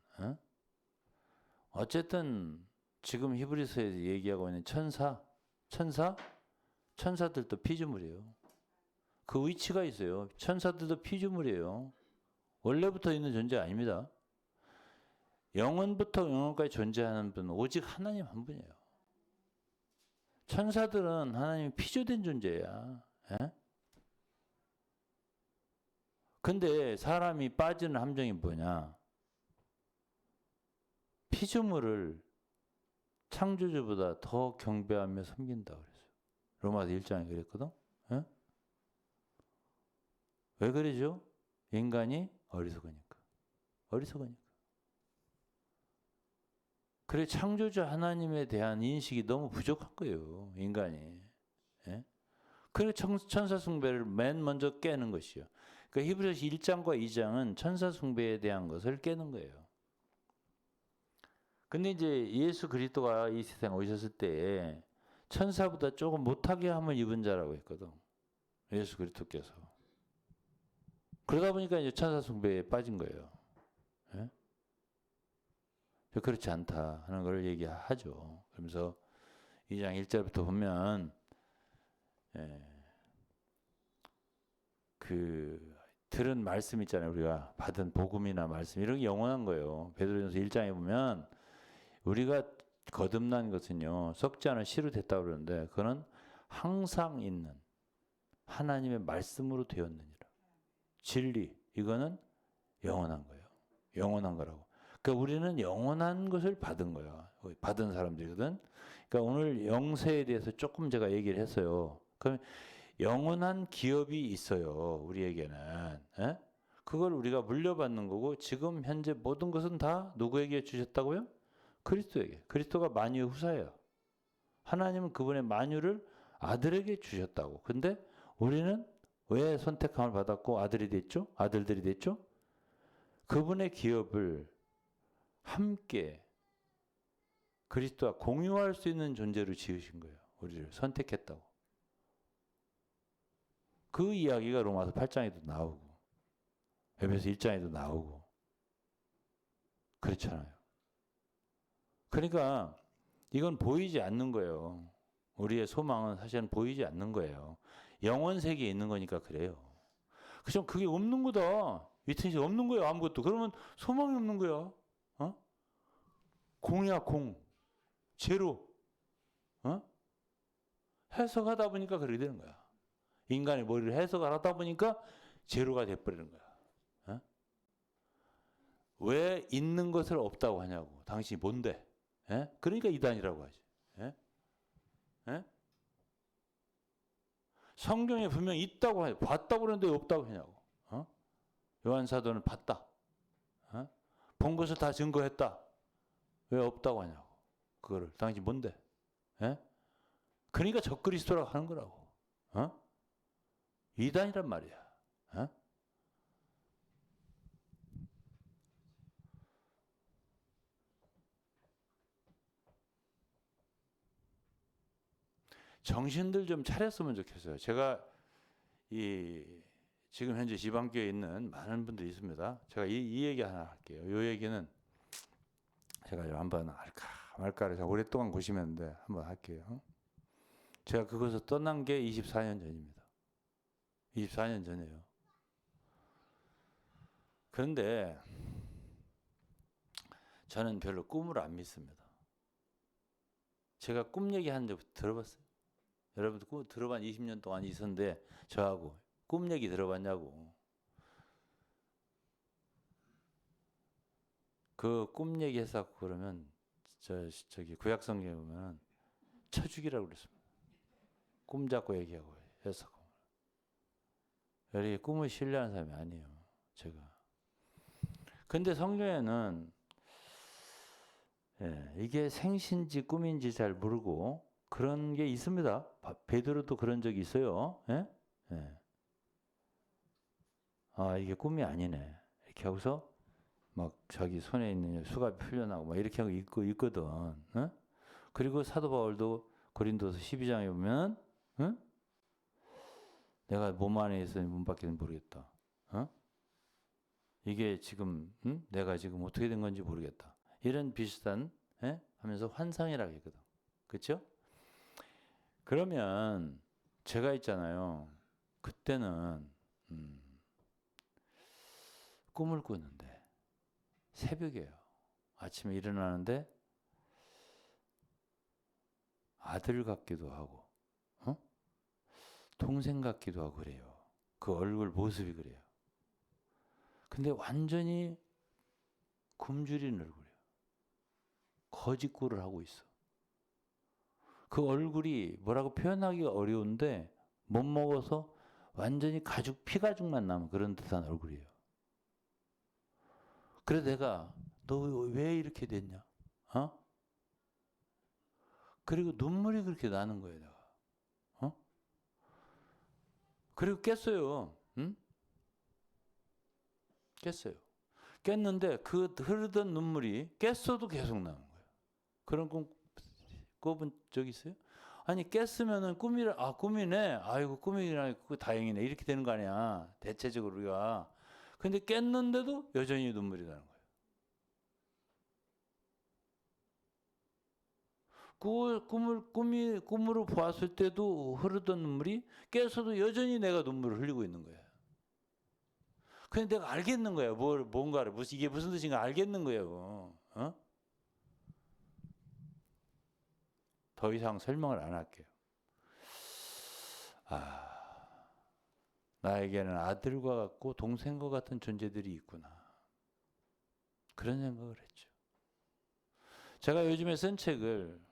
어쨌든 지금 히브리서에서 얘기하고 있는 천사들도 피조물이에요. 그 위치가 있어요. 천사들도 피조물이에요. 원래부터 있는 존재 아닙니다. 영원부터 영원까지 존재하는 분은 오직 하나님 한 분이에요. 천사들은 하나님이 피조된 존재야. 근데 사람이 빠지는 함정이 뭐냐? 피조물을 창조주보다 더 경배하며 섬긴다 그랬어요. 로마서 1장에 그랬거든. 왜 그러죠? 인간이 어리석으니까. 그래 창조주 하나님에 대한 인식이 너무 부족한 거예요. 인간이. 예? 그래 천사 숭배를 맨 먼저 깨는 것이요. 그러니까 히브리서 1장과 2장은 천사 숭배에 대한 것을 깨는 거예요. 근데 이제 예수 그리스도가 이 세상에 오셨을 때 천사보다 조금 못하게 함을 입은 자라고 했거든. 예수 그리스도께서. 그러다 보니까 이제 천사 숭배에 빠진 거예요. 예? 그렇지 않다 하는 걸 얘기하죠. 그러면서 2장 1절부터 보면 그 들은 말씀 있잖아요. 우리가 받은 복음이나 말씀 이런 게 영원한 거예요. 베드로전서 1장에 보면 우리가 거듭난 것은요. 썩지 않은 씨로 됐다고 그러는데 그거는 항상 있는 하나님의 말씀으로 되었느니라. 진리 이거는 영원한 거예요. 영원한 거라고. 그러니까 우리는 영원한 것을 받은 거야. 받은 사람들이거든. 그러니까 오늘 영세에 대해서 조금 제가 얘기를 했어요. 그럼 영원한 기업이 있어요. 우리에게는. 에? 그걸 우리가 물려받는 거고 지금 현재 모든 것은 다 누구에게 주셨다고요? 그리스도에게. 그리스도가 만유의 후사예요. 하나님은 그분의 만유를 아들에게 주셨다고. 근데 우리는 왜 선택함을 받았고 아들이 됐죠? 아들들이 됐죠? 그분의 기업을 함께 그리스도와 공유할 수 있는 존재로 지으신 거예요. 우리를 선택했다고. 그 이야기가 로마서 8장에도 나오고 에베소 1장에도 나오고 그렇잖아요. 그러니까 이건 보이지 않는 거예요. 우리의 소망은 사실은 보이지 않는 거예요. 영원 세계에 있는 거니까 그래요. 그죠? 그게 없는 거다. 위트니스 없는 거예요. 아무것도. 그러면 소망이 없는 거야. 어? 공이야 공. 제로. 어? 해석하다 보니까 그렇게 되는 거야. 인간의 머리를 해석을 하다 보니까 제로가 돼버리는 거야. 어? 왜 있는 것을 없다고 하냐고. 당신이 뭔데? 에? 그러니까 이단이라고 하지. 에? 에? 성경에 분명히 있다고 하죠. 봤다고 그러는데 왜 없다고 하냐고. 어? 요한 사도는 봤다. 어? 본 것을 다 증거했다. 왜 없다고 하냐고. 그거를 당신 뭔데? 에? 그러니까 적그리스도라고 하는 거라고. 어? 이단이란 말이야. 어? 정신들 좀 차렸으면 좋겠어요. 제가 지금 현재 지방교회에 있는 많은 분들이 있습니다. 제가 이 얘기 하나 할게요. 이 얘기는 제가 한번 할까 말까를 제가 오랫동안 고심했는데 한번 할게요. 제가 그것을 떠난 게 24년 전입니다. 24년 전이에요. 그런데 저는 별로 꿈을 안 믿습니다. 제가 꿈 얘기하는 적 들어봤어요? 여러분도 꿈 들어봤 20년 동안 있었는데 저하고 꿈 얘기 들어봤냐고. 그 꿈 얘기 해서 그러면 저기 구약 성경에 보면 쳐 죽이라고 그랬습니다. 꿈 잡고 얘기하고 해서. 이렇게 꿈을 신뢰하는 사람이 아니에요. 제가. 근데 성경에는 이게 생신지 꿈인지 잘 모르고 그런 게 있습니다. 베드로도 그런 적이 있어요. 예? 예. 아 이게 꿈이 아니네. 이렇게 하고서 막 자기 손에 있는 수갑이 풀려나고 막 이렇게 하고 있거든. 어? 그리고 사도 바울도 고린도서 12장에 보면 내가 몸 안에 있으니 몸 밖에는 모르겠다. 어? 이게 지금 내가 지금 어떻게 된 건지 모르겠다. 이런 비슷한 하면서 환상이라고 했거든. 그렇죠? 그러면 제가 있잖아요. 그때는 꿈을 꾸는데 새벽이에요. 아침에 일어나는데 아들 같기도 하고 동생 같기도 하고 그래요. 그 얼굴 모습이 그래요. 근데 완전히 굶주린 얼굴이에요. 거짓골을 하고 있어. 그 얼굴이 뭐라고 표현하기가 어려운데 못 먹어서 완전히 피가죽만 남은 그런 듯한 얼굴이에요. 그래서 내가 너 왜 이렇게 됐냐? 어? 그리고 눈물이 그렇게 나는 거예요, 내가. 그리고 깼어요. 응? 깼어요. 깼는데 그 흐르던 눈물이 깼어도 계속 나는 거예요. 그런 꿈 꿔본 적 있어요? 아니 깼으면은 꿈이네. 아이고 꿈이라 다행이네. 이렇게 되는 거 아니야. 대체적으로 우리가. 근데 깼는데도 여전히 눈물이 나는 거예요. 꿈으로 보았을 때도 흐르던 눈물이 깨서도 여전히 내가 눈물을 흘리고 있는 거예요. 근데 내가 알겠는 거예요. 뭔가를 이게 무슨 뜻인가 알겠는 거예요. 더 이상 설명을 안 할게요. 나에게는 아들과 같고 동생과 같은 존재들이 있구나. 그런 생각을 했죠. 제가 요즘에 쓴 책을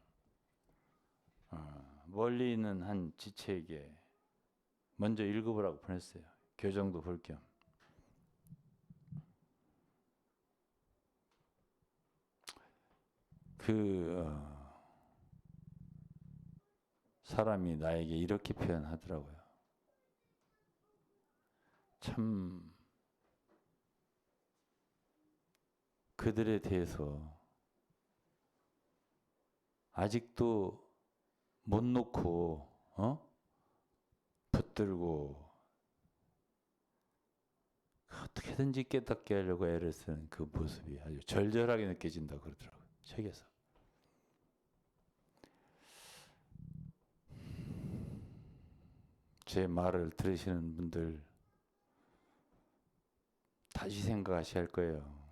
멀리 있는 한 지체에게 먼저 읽어보라고 보냈어요. 교정도 볼 겸. 사람이 나에게 이렇게 표현하더라고요. 참 그들에 대해서 아직도 못 놓고 붙들고 어떻게든지 깨닫게 하려고 애를 쓰는 그 모습이 아주 절절하게 느껴진다 그러더라고요. 책에서. 제 말을 들으시는 분들 다시 생각하셔야 할 거예요.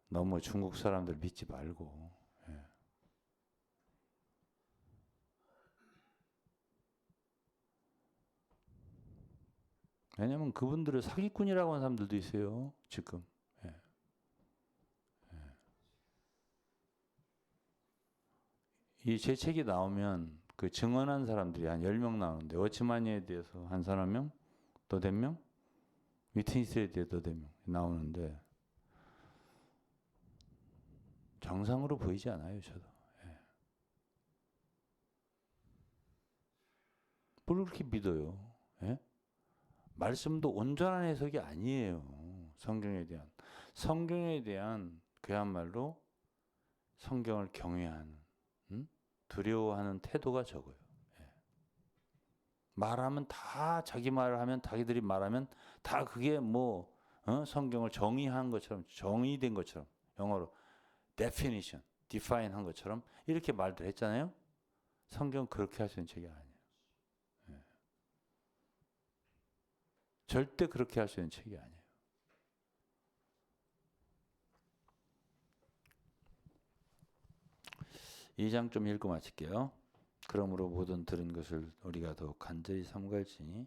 너무 중국 사람들 믿지 말고. 예. 왜냐면 그분들을 사기꾼이라고 하는 사람들도 있어요. 지금. 예. 이 제 책이 나오면 그 증언한 사람들이 한 10명 나오는데 워치마니에 대해서 한 서너 명? 또 몇 명? 위트니스에 대해서 또 몇 명 나오는데 정상으로 보이지 않아요. 저도. 예. 뭘 그렇게 믿어요. 예? 말씀도 온전한 해석이 아니에요. 성경에 대한 그야말로 성경을 경외하는 두려워하는 태도가 적어요. 예. 말하면 다 자기 말을 하면 자기들이 말하면 다 그게 성경을 정의한 것처럼 정의된 것처럼 영어로 definition, define 한 것처럼 이렇게 말들 했잖아요. 성경 그렇게 할 수 있는 책이 아니에요. 예. 절대 그렇게 할 수 있는 책이 아니에요. 이 장 좀 읽고 마칠게요. 그러므로 모든 들은 것을 우리가 더 간절히 삼갈지니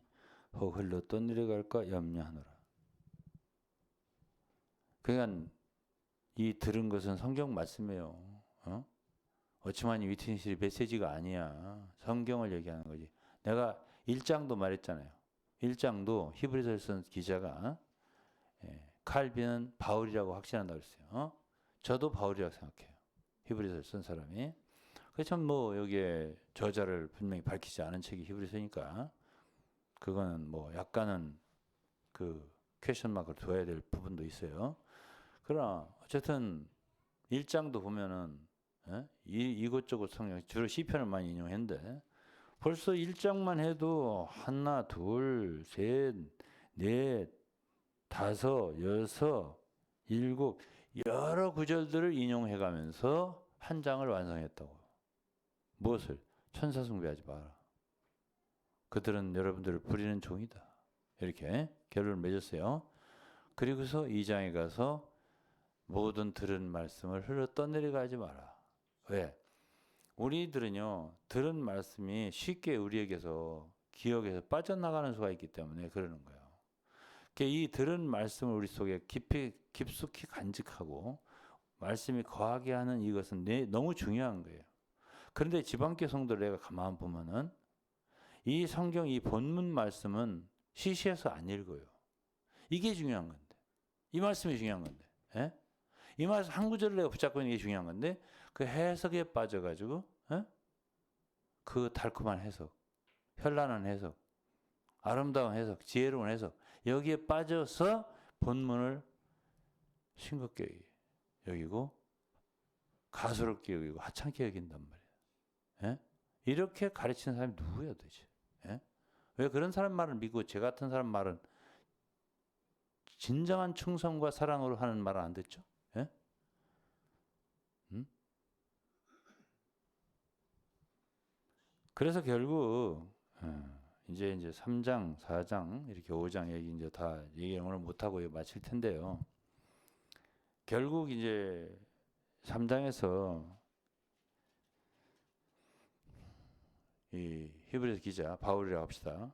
혹 흘러 떠내려갈까 염려하노라. 그러니까 이 들은 것은 성경 말씀이에요. 어치마니 위트니스 메시지가 아니야. 성경을 얘기하는 거지. 내가 1장도 말했잖아요. 1장도 히브리서를 쓴 기자가 칼빈은 바울이라고 확신한다고 그랬어요. 저도 바울이라고 생각해요. 히브리서를 쓴 사람이. 그래서 참 여기에 저자를 분명히 밝히지 않은 책이 히브리서니까 그거는 약간은 그 퀘션 마크를 둬야 될 부분도 있어요. 그러나 어쨌든 1장도 보면은 이것저것 성경 주로 시편을 많이 인용했는데 벌써 1장만 해도 하나, 둘, 셋, 넷, 다섯, 여섯, 일곱 여러 구절들을 인용해가면서 한 장을 완성했다고. 무엇을? 천사 숭배하지 마라. 그들은 여러분들을 부리는 종이다. 이렇게 결론을 맺었어요. 그리고서 2장에 가서 모든 들은 말씀을 흘러 떠내려가지 마라. 왜? 우리들은요, 들은 말씀이 쉽게 우리에게서 기억에서 빠져나가는 수가 있기 때문에 그러는 거예요. 이 들은 말씀을 우리 속에 깊숙이 간직하고 말씀이 거하게 하는 이것은 너무 중요한 거예요. 그런데 지방교 성도를 내가 가만 보면은 이 성경 이 본문 말씀은 시시해서 안 읽어요. 이게 중요한 건데. 이 말씀이 중요한 건데. 예? 이 말씀 한 구절을 내가 붙잡고 있는 게 중요한 건데 그 해석에 빠져가지고 그 달콤한 해석, 현란한 해석, 아름다운 해석, 지혜로운 해석 여기에 빠져서 본문을 싱겁게 여기고 가소롭게 여기고 하찮게 여긴단 말이에요. 예? 이렇게 가르치는 사람이 누구야 도대체? 예? 왜 그런 사람 말을 믿고 제 같은 사람 말은 진정한 충성과 사랑으로 하는 말을 안 듣죠? 예? 그래서 결국 이제 3장, 4장 이렇게 5장 얘기 이제 다 얘기 오늘 못 하고 마칠 텐데요. 결국 이제 3장에서 이 히브리서 기자 바울이라고 합시다.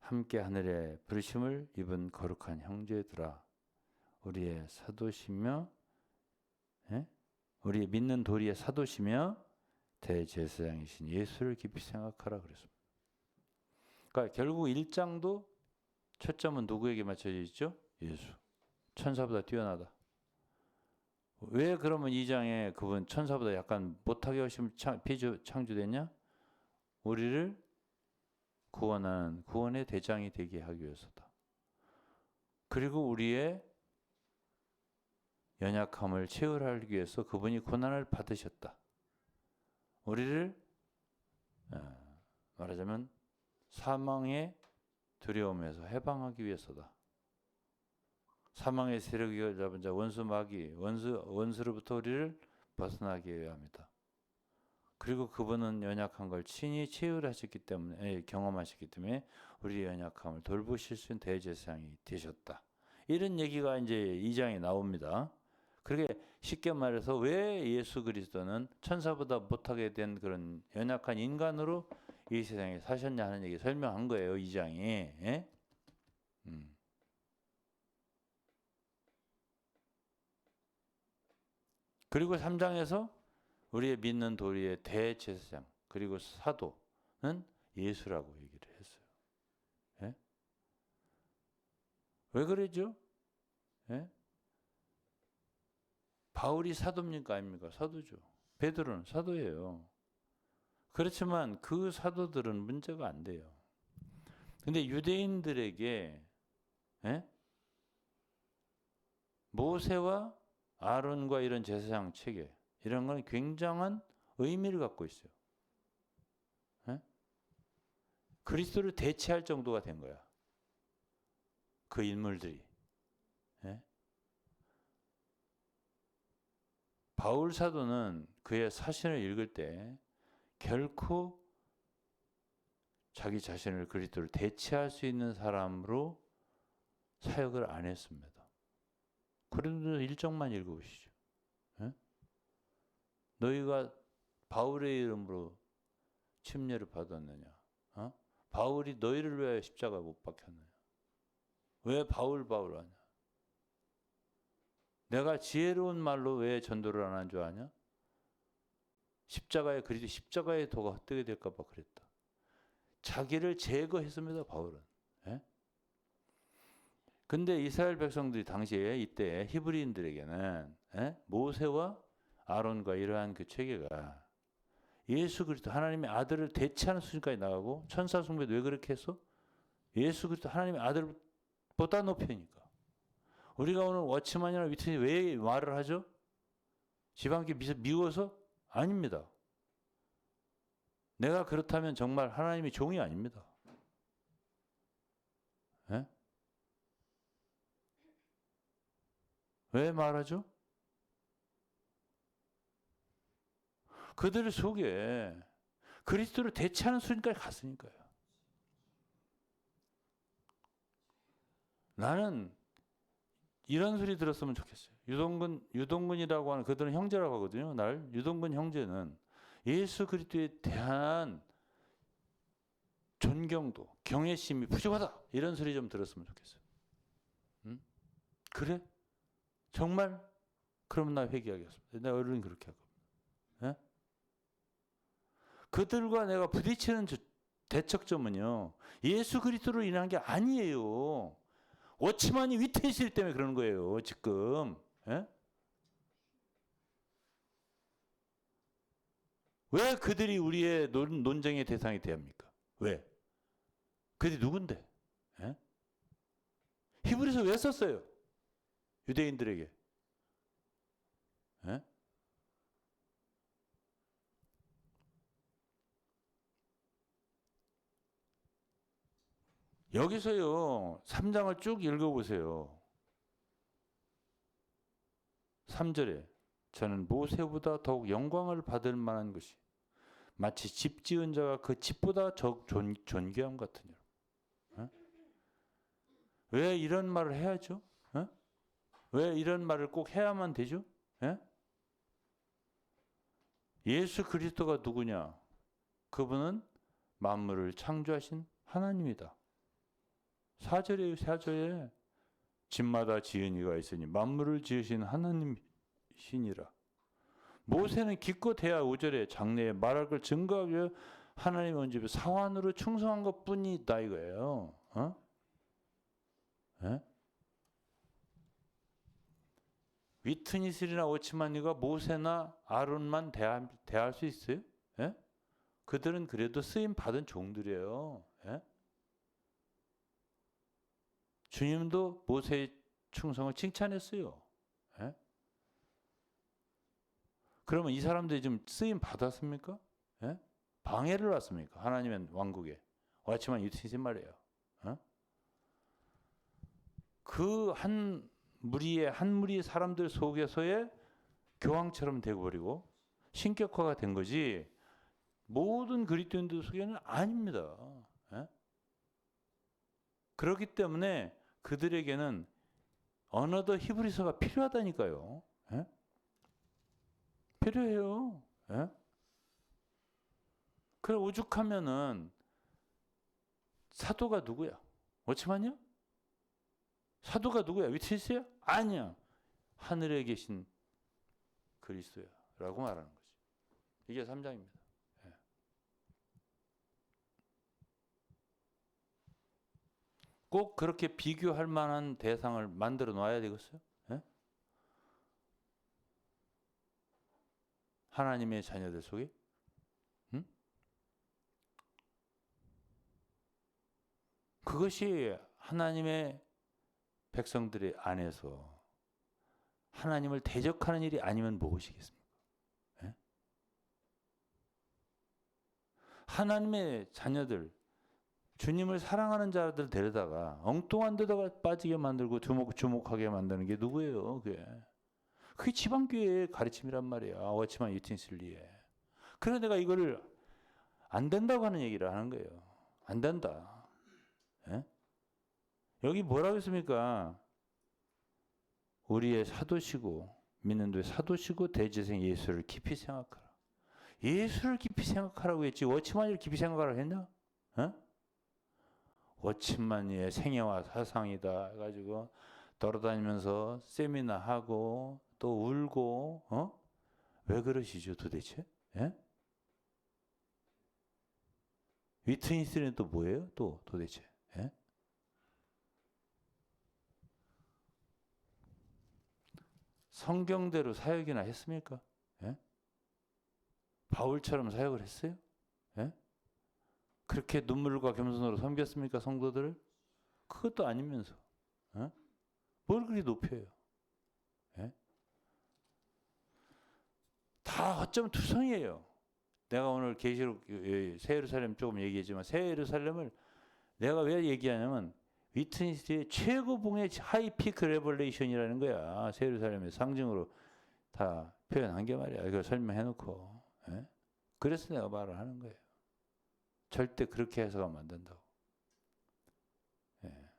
함께 하늘의 부르심을 입은 거룩한 형제들아, 우리의 사도시며, 우리의 믿는 도리의 사도시며 대제사장이신 예수를 깊이 생각하라 그랬습니다. 그러니까 결국 1장도 초점은 누구에게 맞춰져 있죠? 예수. 천사보다 뛰어나다. 왜 그러면 2장에 그분 천사보다 약간 못하게 하시면 창조됐냐? 우리를 구원하는 구원의 대장이 되게 하기 위해서다. 그리고 우리의 연약함을 채울하기 위해서 그분이 고난을 받으셨다. 우리를 말하자면 사망의 두려움에서 해방하기 위해서다. 사망의 세력이 잡은 자 원수 마귀 원수로부터 우리를 벗어나게 해야 합니다. 그리고 그분은 연약한 걸 친히 채울하셨기 때문에 경험하셨기 때문에 우리의 연약함을 돌보실 수 있는 대제사장이 되셨다. 이런 얘기가 이제 2장에 나옵니다. 그렇게 쉽게 말해서 왜 예수 그리스도는 천사보다 못하게 된 그런 연약한 인간으로 이 세상에 사셨냐 하는 얘기 설명한 거예요. 2장이. 예? 그리고 3장에서 우리의 믿는 도리의 대제사장 그리고 사도는 예수라고 얘기를 했어요. 예? 왜 그러죠? 예? 바울이 사도입니까 아닙니까? 사도죠. 베드로는 사도예요. 그렇지만 그 사도들은 문제가 안 돼요. 근데 유대인들에게 모세와 아론과 이런 제사장 체계 이런 건 굉장한 의미를 갖고 있어요. 그리스도를 대체할 정도가 된 거야. 그 인물들이. 바울 사도는 그의 사신을 읽을 때 결코 자기 자신을 그리스도를 대체할 수 있는 사람으로 사역을 안 했습니다. 그런데도 1장만 읽어보시죠. 너희가 바울의 이름으로 침례를 받았느냐? 바울이 너희를 왜 십자가에 못 박혔느냐? 왜 바울 하냐? 내가 지혜로운 말로 왜 전도를 안 한 줄 아냐? 십자가의 도가 헛되게 될까 봐 그랬다. 자기를 제거했습니다, 바울은. 근데 이스라엘 백성들이 당시에 이때 히브리인들에게는 모세와 아론과 이러한 그 체계가 예수 그리스도 하나님의 아들을 대체하는 수준까지 나가고 천사 숭배도 왜 그렇게 했어? 예수 그리스도 하나님의 아들보다 높으니까. 우리가 오늘 워치만이나 위트니 왜 말을 하죠? 집안께 미워서? 아닙니다. 내가 그렇다면 정말 하나님의 종이 아닙니다. 왜 말하죠? 그들 속에 그리스도를 대체하는 수준까지 갔으니까요. 나는 이런 소리 들었으면 좋겠어요. 유동근이라고 하는 그들은 형제라고 하거든요. 유동근 형제는 예수 그리스도에 대한 존경도 경외심이 부족하다. 이런 소리 좀 들었으면 좋겠어요. 그래? 정말? 그러면 나 회개하겠습니다. 내가 어른이 그렇게 할 겁니다. 그들과 내가 부딪히는 대척점은요. 예수 그리스도로 인한 게 아니에요. 워치만이 위태실 때문에 그러는 거예요. 지금. 왜 그들이 우리의 논쟁의 대상이 돼야 합니까? 왜? 그들이 누군데? 예? 히브리서 왜 썼어요? 유대인들에게. 예? 여기서요, 3장을 쭉 읽어보세요. 3절에 저는 모세보다 더욱 영광을 받을 만한 것이 마치 집 지은 자가 그 집보다 존귀함 같으니라. 어? 왜 이런 말을 해야죠? 어? 왜 이런 말을 꼭 해야만 되죠? 예? 예수 그리스도가 누구냐? 그분은 만물을 창조하신 하나님이다. 4절에 4절에 집마다 지은 이가 있으니 만물을 지으신 하나님이시니라. 모세는 기껏해야 5절에 장래에 말할 걸 증거하기 위해 하나님의 온 집에 사환으로 충성한 것뿐이다 이거예요. 어? 예? 위트니스나 오치만이가 모세나 아론만 대할 수 있어요? 예? 그들은 그래도 쓰임 받은 종들이에요. 예? 주님도 모세의 충성을 칭찬했어요. 예? 그러면 이 사람들이 좀 쓰임 받았습니까? 예? 방해를 받습니까? 하나님의 왕국에. 왔지만 유티신 말이에요. 어? 그 한 무리의 사람들 속에서의 교황처럼 되어버리고 신격화가 된 거지 모든 그리스도인들 속에는 아닙니다. 예? 그렇기 때문에 그들에게는 어너더 히브리서가 필요하다니까요. 예? 필요해요. 예? 그래 오죽하면은 사도가 누구야? 오치만이야? 사도가 누구야? 위트니스야? 아니야. 하늘에 계신 그리스도야 라고 말하는 거지. 이게 3장입니다. 예. 꼭 그렇게 비교할 만한 대상을 만들어 놔야 되겠어요? 예? 하나님의 자녀들 속에? 응? 그것이 하나님의 백성들의 안에서 하나님을 대적하는 일이 아니면 무엇이겠습니까? 예? 하나님의 자녀들, 주님을 사랑하는 자들 데려다가 엉뚱한 데다가 빠지게 만들고 주목하게 만드는 게 누구예요? 그게 지방교회의 가르침이란 말이야. 워치만 유틴슬리에. 그래서 내가 이거를 안 된다고 하는 얘기를 하는 거예요. 안 된다. 예? 여기 뭐라고 했습니까? 우리의 사도시고 믿는 사도시고 대제생 예수를 깊이 생각하라. 예수를 깊이 생각하라고 했지 워치만을 깊이 생각하라고 했나? 어? 워치만의 생애와 사상이다 해가지고 돌아다니면서 세미나 하고 또 울고 어? 왜 그러시죠 도대체? 예? 위트니스는 또 뭐예요? 또 도대체? 예? 성경대로 사역이나 했습니까? 예? 바울처럼 사역을 했어요? 예? 그렇게 눈물과 겸손으로 섬겼습니까? 성도들을? 그것도 아니면서 예? 뭘 그렇게 높여요? 예? 다 어쩌면 투성이에요. 내가 오늘 계시록 새 예루살렘 조금 얘기했지만 새 예루살렘을 내가 왜 얘기하냐면 위트니스의 최고봉의 하이피크 레벌레이션이라는 거야. 새 예루살렘의 상징으로 다 표현한 게 말이야. 이걸 설명해놓고. 예? 그래서 내가 말을 하는 거예요. 절대 그렇게 해석하면 안 된다고. 예.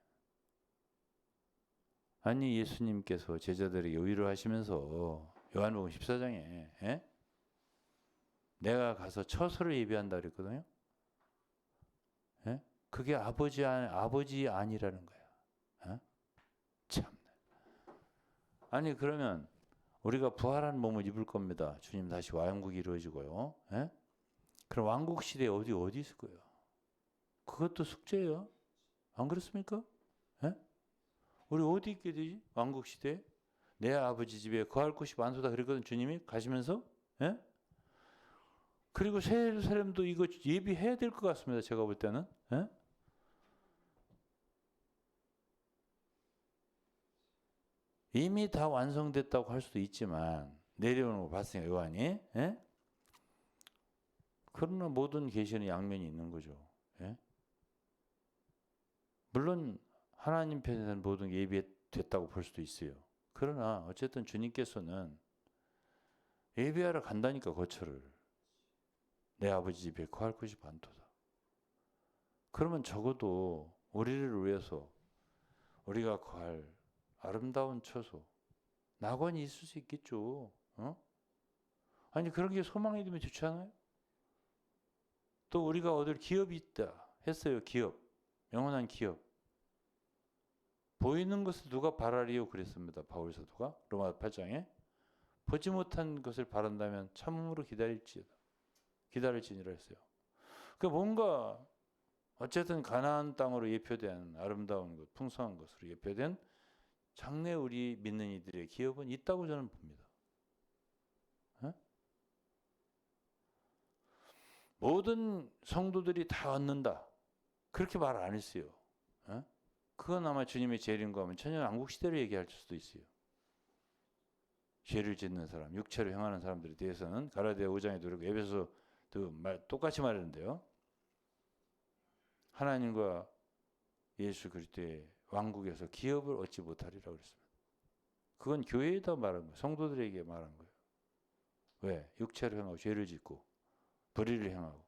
아니 예수님께서 제자들에게 위로하시면서 요한복음 14장에 예? 내가 가서 처소를 예비한다 그랬거든요. 예? 그게 아버지 아니라는 거야. 예? 참. 아니 그러면 우리가 부활한 몸을 입을 겁니다. 주님 다시 왕국이 이루어지고요. 예? 그럼 왕국 시대에 어디 있을 거예요? 그것도 숙제예요. 안 그렇습니까? 예? 우리 어디 있게 되지? 왕국 시대에? 내 아버지 집에 거할 곳이 많소다 그랬거든 주님이 가시면서. 예? 그리고 새 예루살렘도 이거 예비해야 될 것 같습니다. 제가 볼 때는. 예? 이미 다 완성됐다고 할 수도 있지만 내려오는 거 봤으니까 요한이. 예? 그러나 모든 계시는 양면이 있는 거죠. 예? 물론 하나님 편에서는 모든 게 예비됐다고 볼 수도 있어요. 그러나 어쨌든 주님께서는 예비하러 간다니까 거처를. 내 아버지 집에 거할 것이 많도다. 그러면 적어도 우리를 위해서 우리가 거할 아름다운 처소, 낙원이 있을 수 있겠죠. 어? 아니 그런 게 소망이 되면 좋지 않아요? 또 우리가 얻을 기업이 있다 했어요. 기업, 영원한 기업. 보이는 것을 누가 바라리요 그랬습니다. 바울 사도가 로마 8장에 보지 못한 것을 바란다면 참음으로 기다릴지니라 했어요. 그 뭔가 어쨌든 가나안 땅으로 예표된 아름다운 것, 풍성한 것으로 예표된 장래 우리 믿는 이들의 기업은 있다고 저는 봅니다. 에? 모든 성도들이 다 얻는다. 그렇게 말 안 했어요. 에? 그건 아마 주님의 재림과 하면 천년왕국 시대를 얘기할 수도 있어요. 죄를 짓는 사람, 육체로 행하는 사람들에 대해서는 가라디아 5장에도 그렇고 에베소도 똑같이 말하는데요. 하나님과 예수 그리스도의 왕국에서 기업을 얻지 못하리라고 그랬습니다. 그건 교회에다 말한 거예요. 성도들에게 말한 거예요. 왜? 육체로 행하고 죄를 짓고 불의를 행하고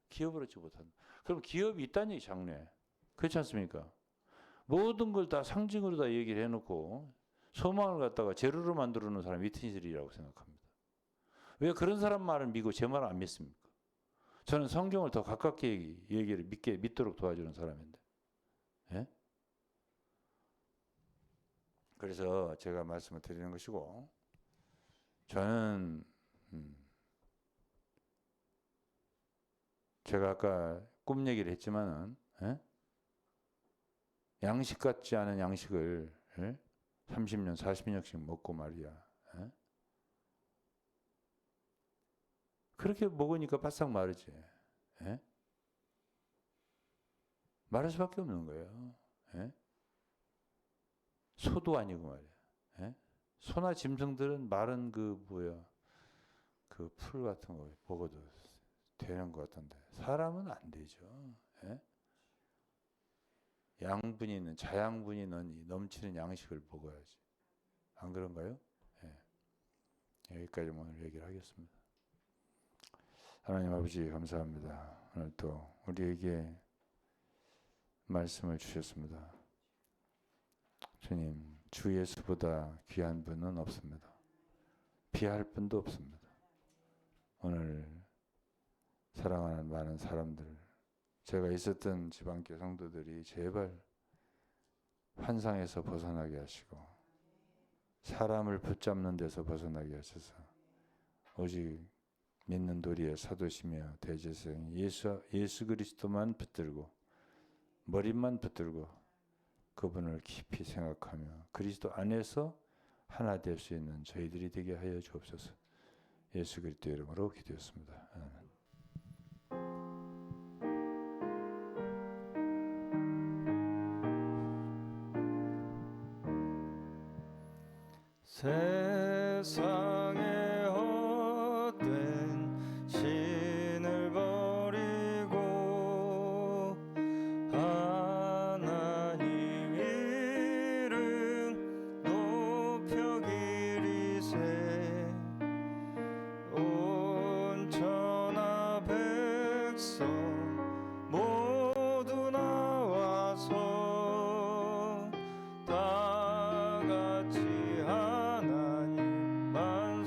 기업을 얻지 못한다. 그럼 기업이 있다니 장래. 그렇지 않습니까? 모든 걸 다 상징으로 다 얘기를 해놓고 소망을 갖다가 재료로 만들어 놓은 사람이 이트니스리라고 생각합니다. 왜 그런 사람 말을 믿고 제 말을 안 믿습니까? 저는 성경을 더 가깝게 얘기를 믿도록 도와주는 사람인데. 예? 그래서 제가 말씀을 드리는 것이고, 저는 제가 아까 꿈 얘기를 했지만은 예? 양식 같지 않은 양식을 30년, 40년씩 먹고 말이야. 예? 그렇게 먹으니까 바싹 마르지. 예? 마를 수밖에 없는 거예요. 예? 소도 아니고 말이야. 예? 소나 짐승들은 마른 그 풀 같은 거 먹어도 되는 것 같은데 사람은 안 되죠. 예? 양분이 있는 자양분이 넘치는 양식을 먹어야지. 안 그런가요? 예. 여기까지 오늘 얘기를 하겠습니다. 하나님 아버지 감사합니다. 오늘 또 우리에게 말씀을 주셨습니다. 주님, 주 예수보다 귀한 분은 없습니다. 비할 분도 없습니다. 오늘 사랑하는 많은 사람들, 제가 있었던 지방교 성도들이 제발 환상에서 벗어나게 하시고 사람을 붙잡는 데서 벗어나게 하셔서 오직 믿는 도리의 사도시며 대제사장 예수 그리스도만 붙들고 머리만 붙들고 그분을 깊이 생각하며 그리스도 안에서 하나 될 수 있는 저희들이 되게 하여 주옵소서. 예수 그리스도 이름으로 기도했습니다. 아멘. 세상에 헛된 신을 버리고 하나님 이름 높여 기리세 온 천하 백성 모두 나와서 다 같이 하나님만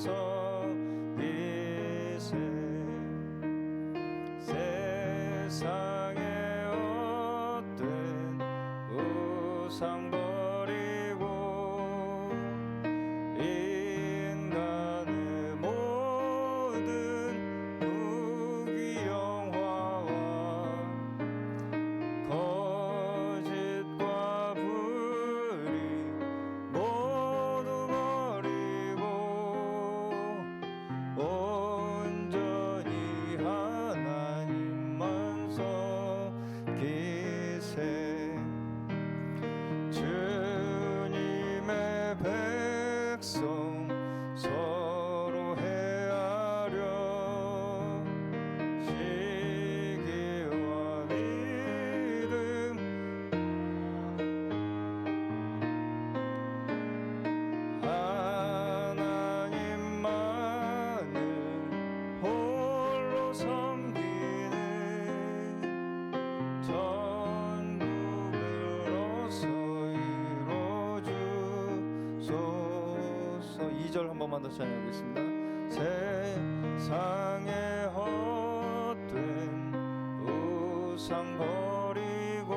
2절 한 번만 더 찬양하겠습니다. 세상의 헛된 우상 버리고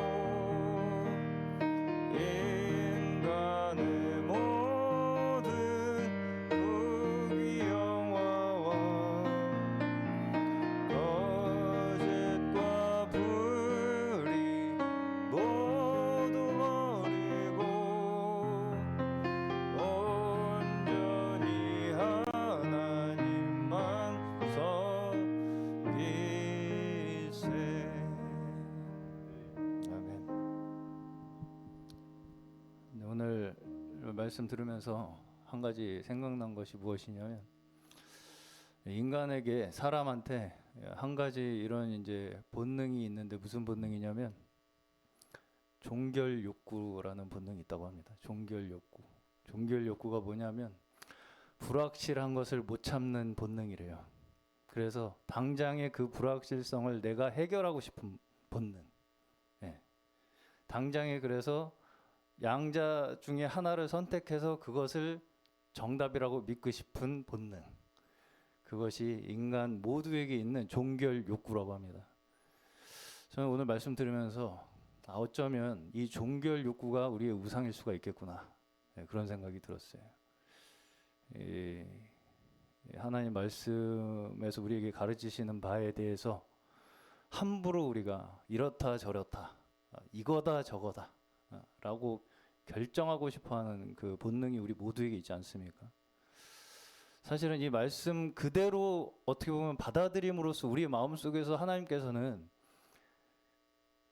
인간의 모든 부귀영화와 거짓과 불의 모두 버리고 온전히 하나님만 섬기세. 아멘. 오늘 말씀 들으면서 한 가지 생각난 것이 무엇이냐면, 인간에게, 사람한테 한 가지 이런 이제 본능이 있는데, 무슨 본능이냐면 종결 욕구라는 본능이 있다고 합니다. 종결 욕구. 종결 욕구가 뭐냐면 불확실한 것을 못 참는 본능이래요. 그래서 당장의 그 불확실성을 내가 해결하고 싶은 본능. 예. 당장에, 그래서 양자 중에 하나를 선택해서 그것을 정답이라고 믿고 싶은 본능. 그것이 인간 모두에게 있는 종결 욕구라고 합니다. 저는 오늘 말씀 들으면서 어쩌면 이 종결 욕구가 우리의 우상일 수가 있겠구나, 그런 생각이 들었어요. 하나님 말씀에서 우리에게 가르치시는 바에 대해서 함부로 우리가 이렇다 저렇다, 이거다 저거다 라고 결정하고 싶어하는 그 본능이 우리 모두에게 있지 않습니까? 사실은 이 말씀 그대로 어떻게 보면 받아들임으로써 우리의 마음속에서 하나님께서는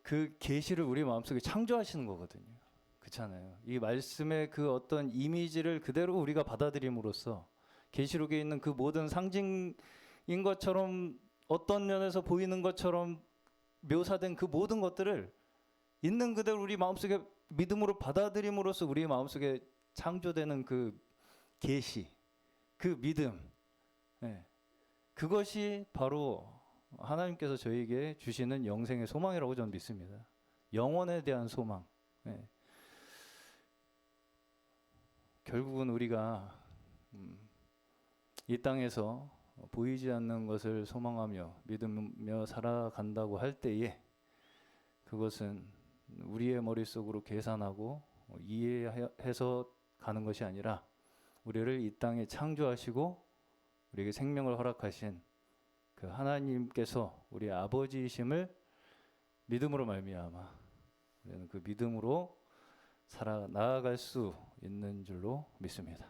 그 계시를 우리 마음속에 창조하시는 거거든요. 그렇잖아요. 이 말씀의 그 어떤 이미지를 그대로 우리가 받아들임으로써 계시록에 있는 그 모든 상징인 것처럼, 어떤 면에서 보이는 것처럼 묘사된 그 모든 것들을 있는 그대로 우리 마음속에 믿음으로 받아들임으로써 우리 마음속에 창조되는 그 계시, 그 믿음, 그것이 바로 하나님께서 저에게 주시는 영생의 소망이라고 저는 믿습니다. 영원에 대한 소망. 결국은 우리가 이 땅에서 보이지 않는 것을 소망하며 믿으며 살아간다고 할 때에, 그것은 우리의 머릿속으로 계산하고 이해해서 가는 것이 아니라 우리를 이 땅에 창조하시고 우리에게 생명을 허락하신 그 하나님께서 우리의 아버지이심을 믿음으로 말미암아 우리는 그 믿음으로 나아갈 수 있는 줄로 믿습니다.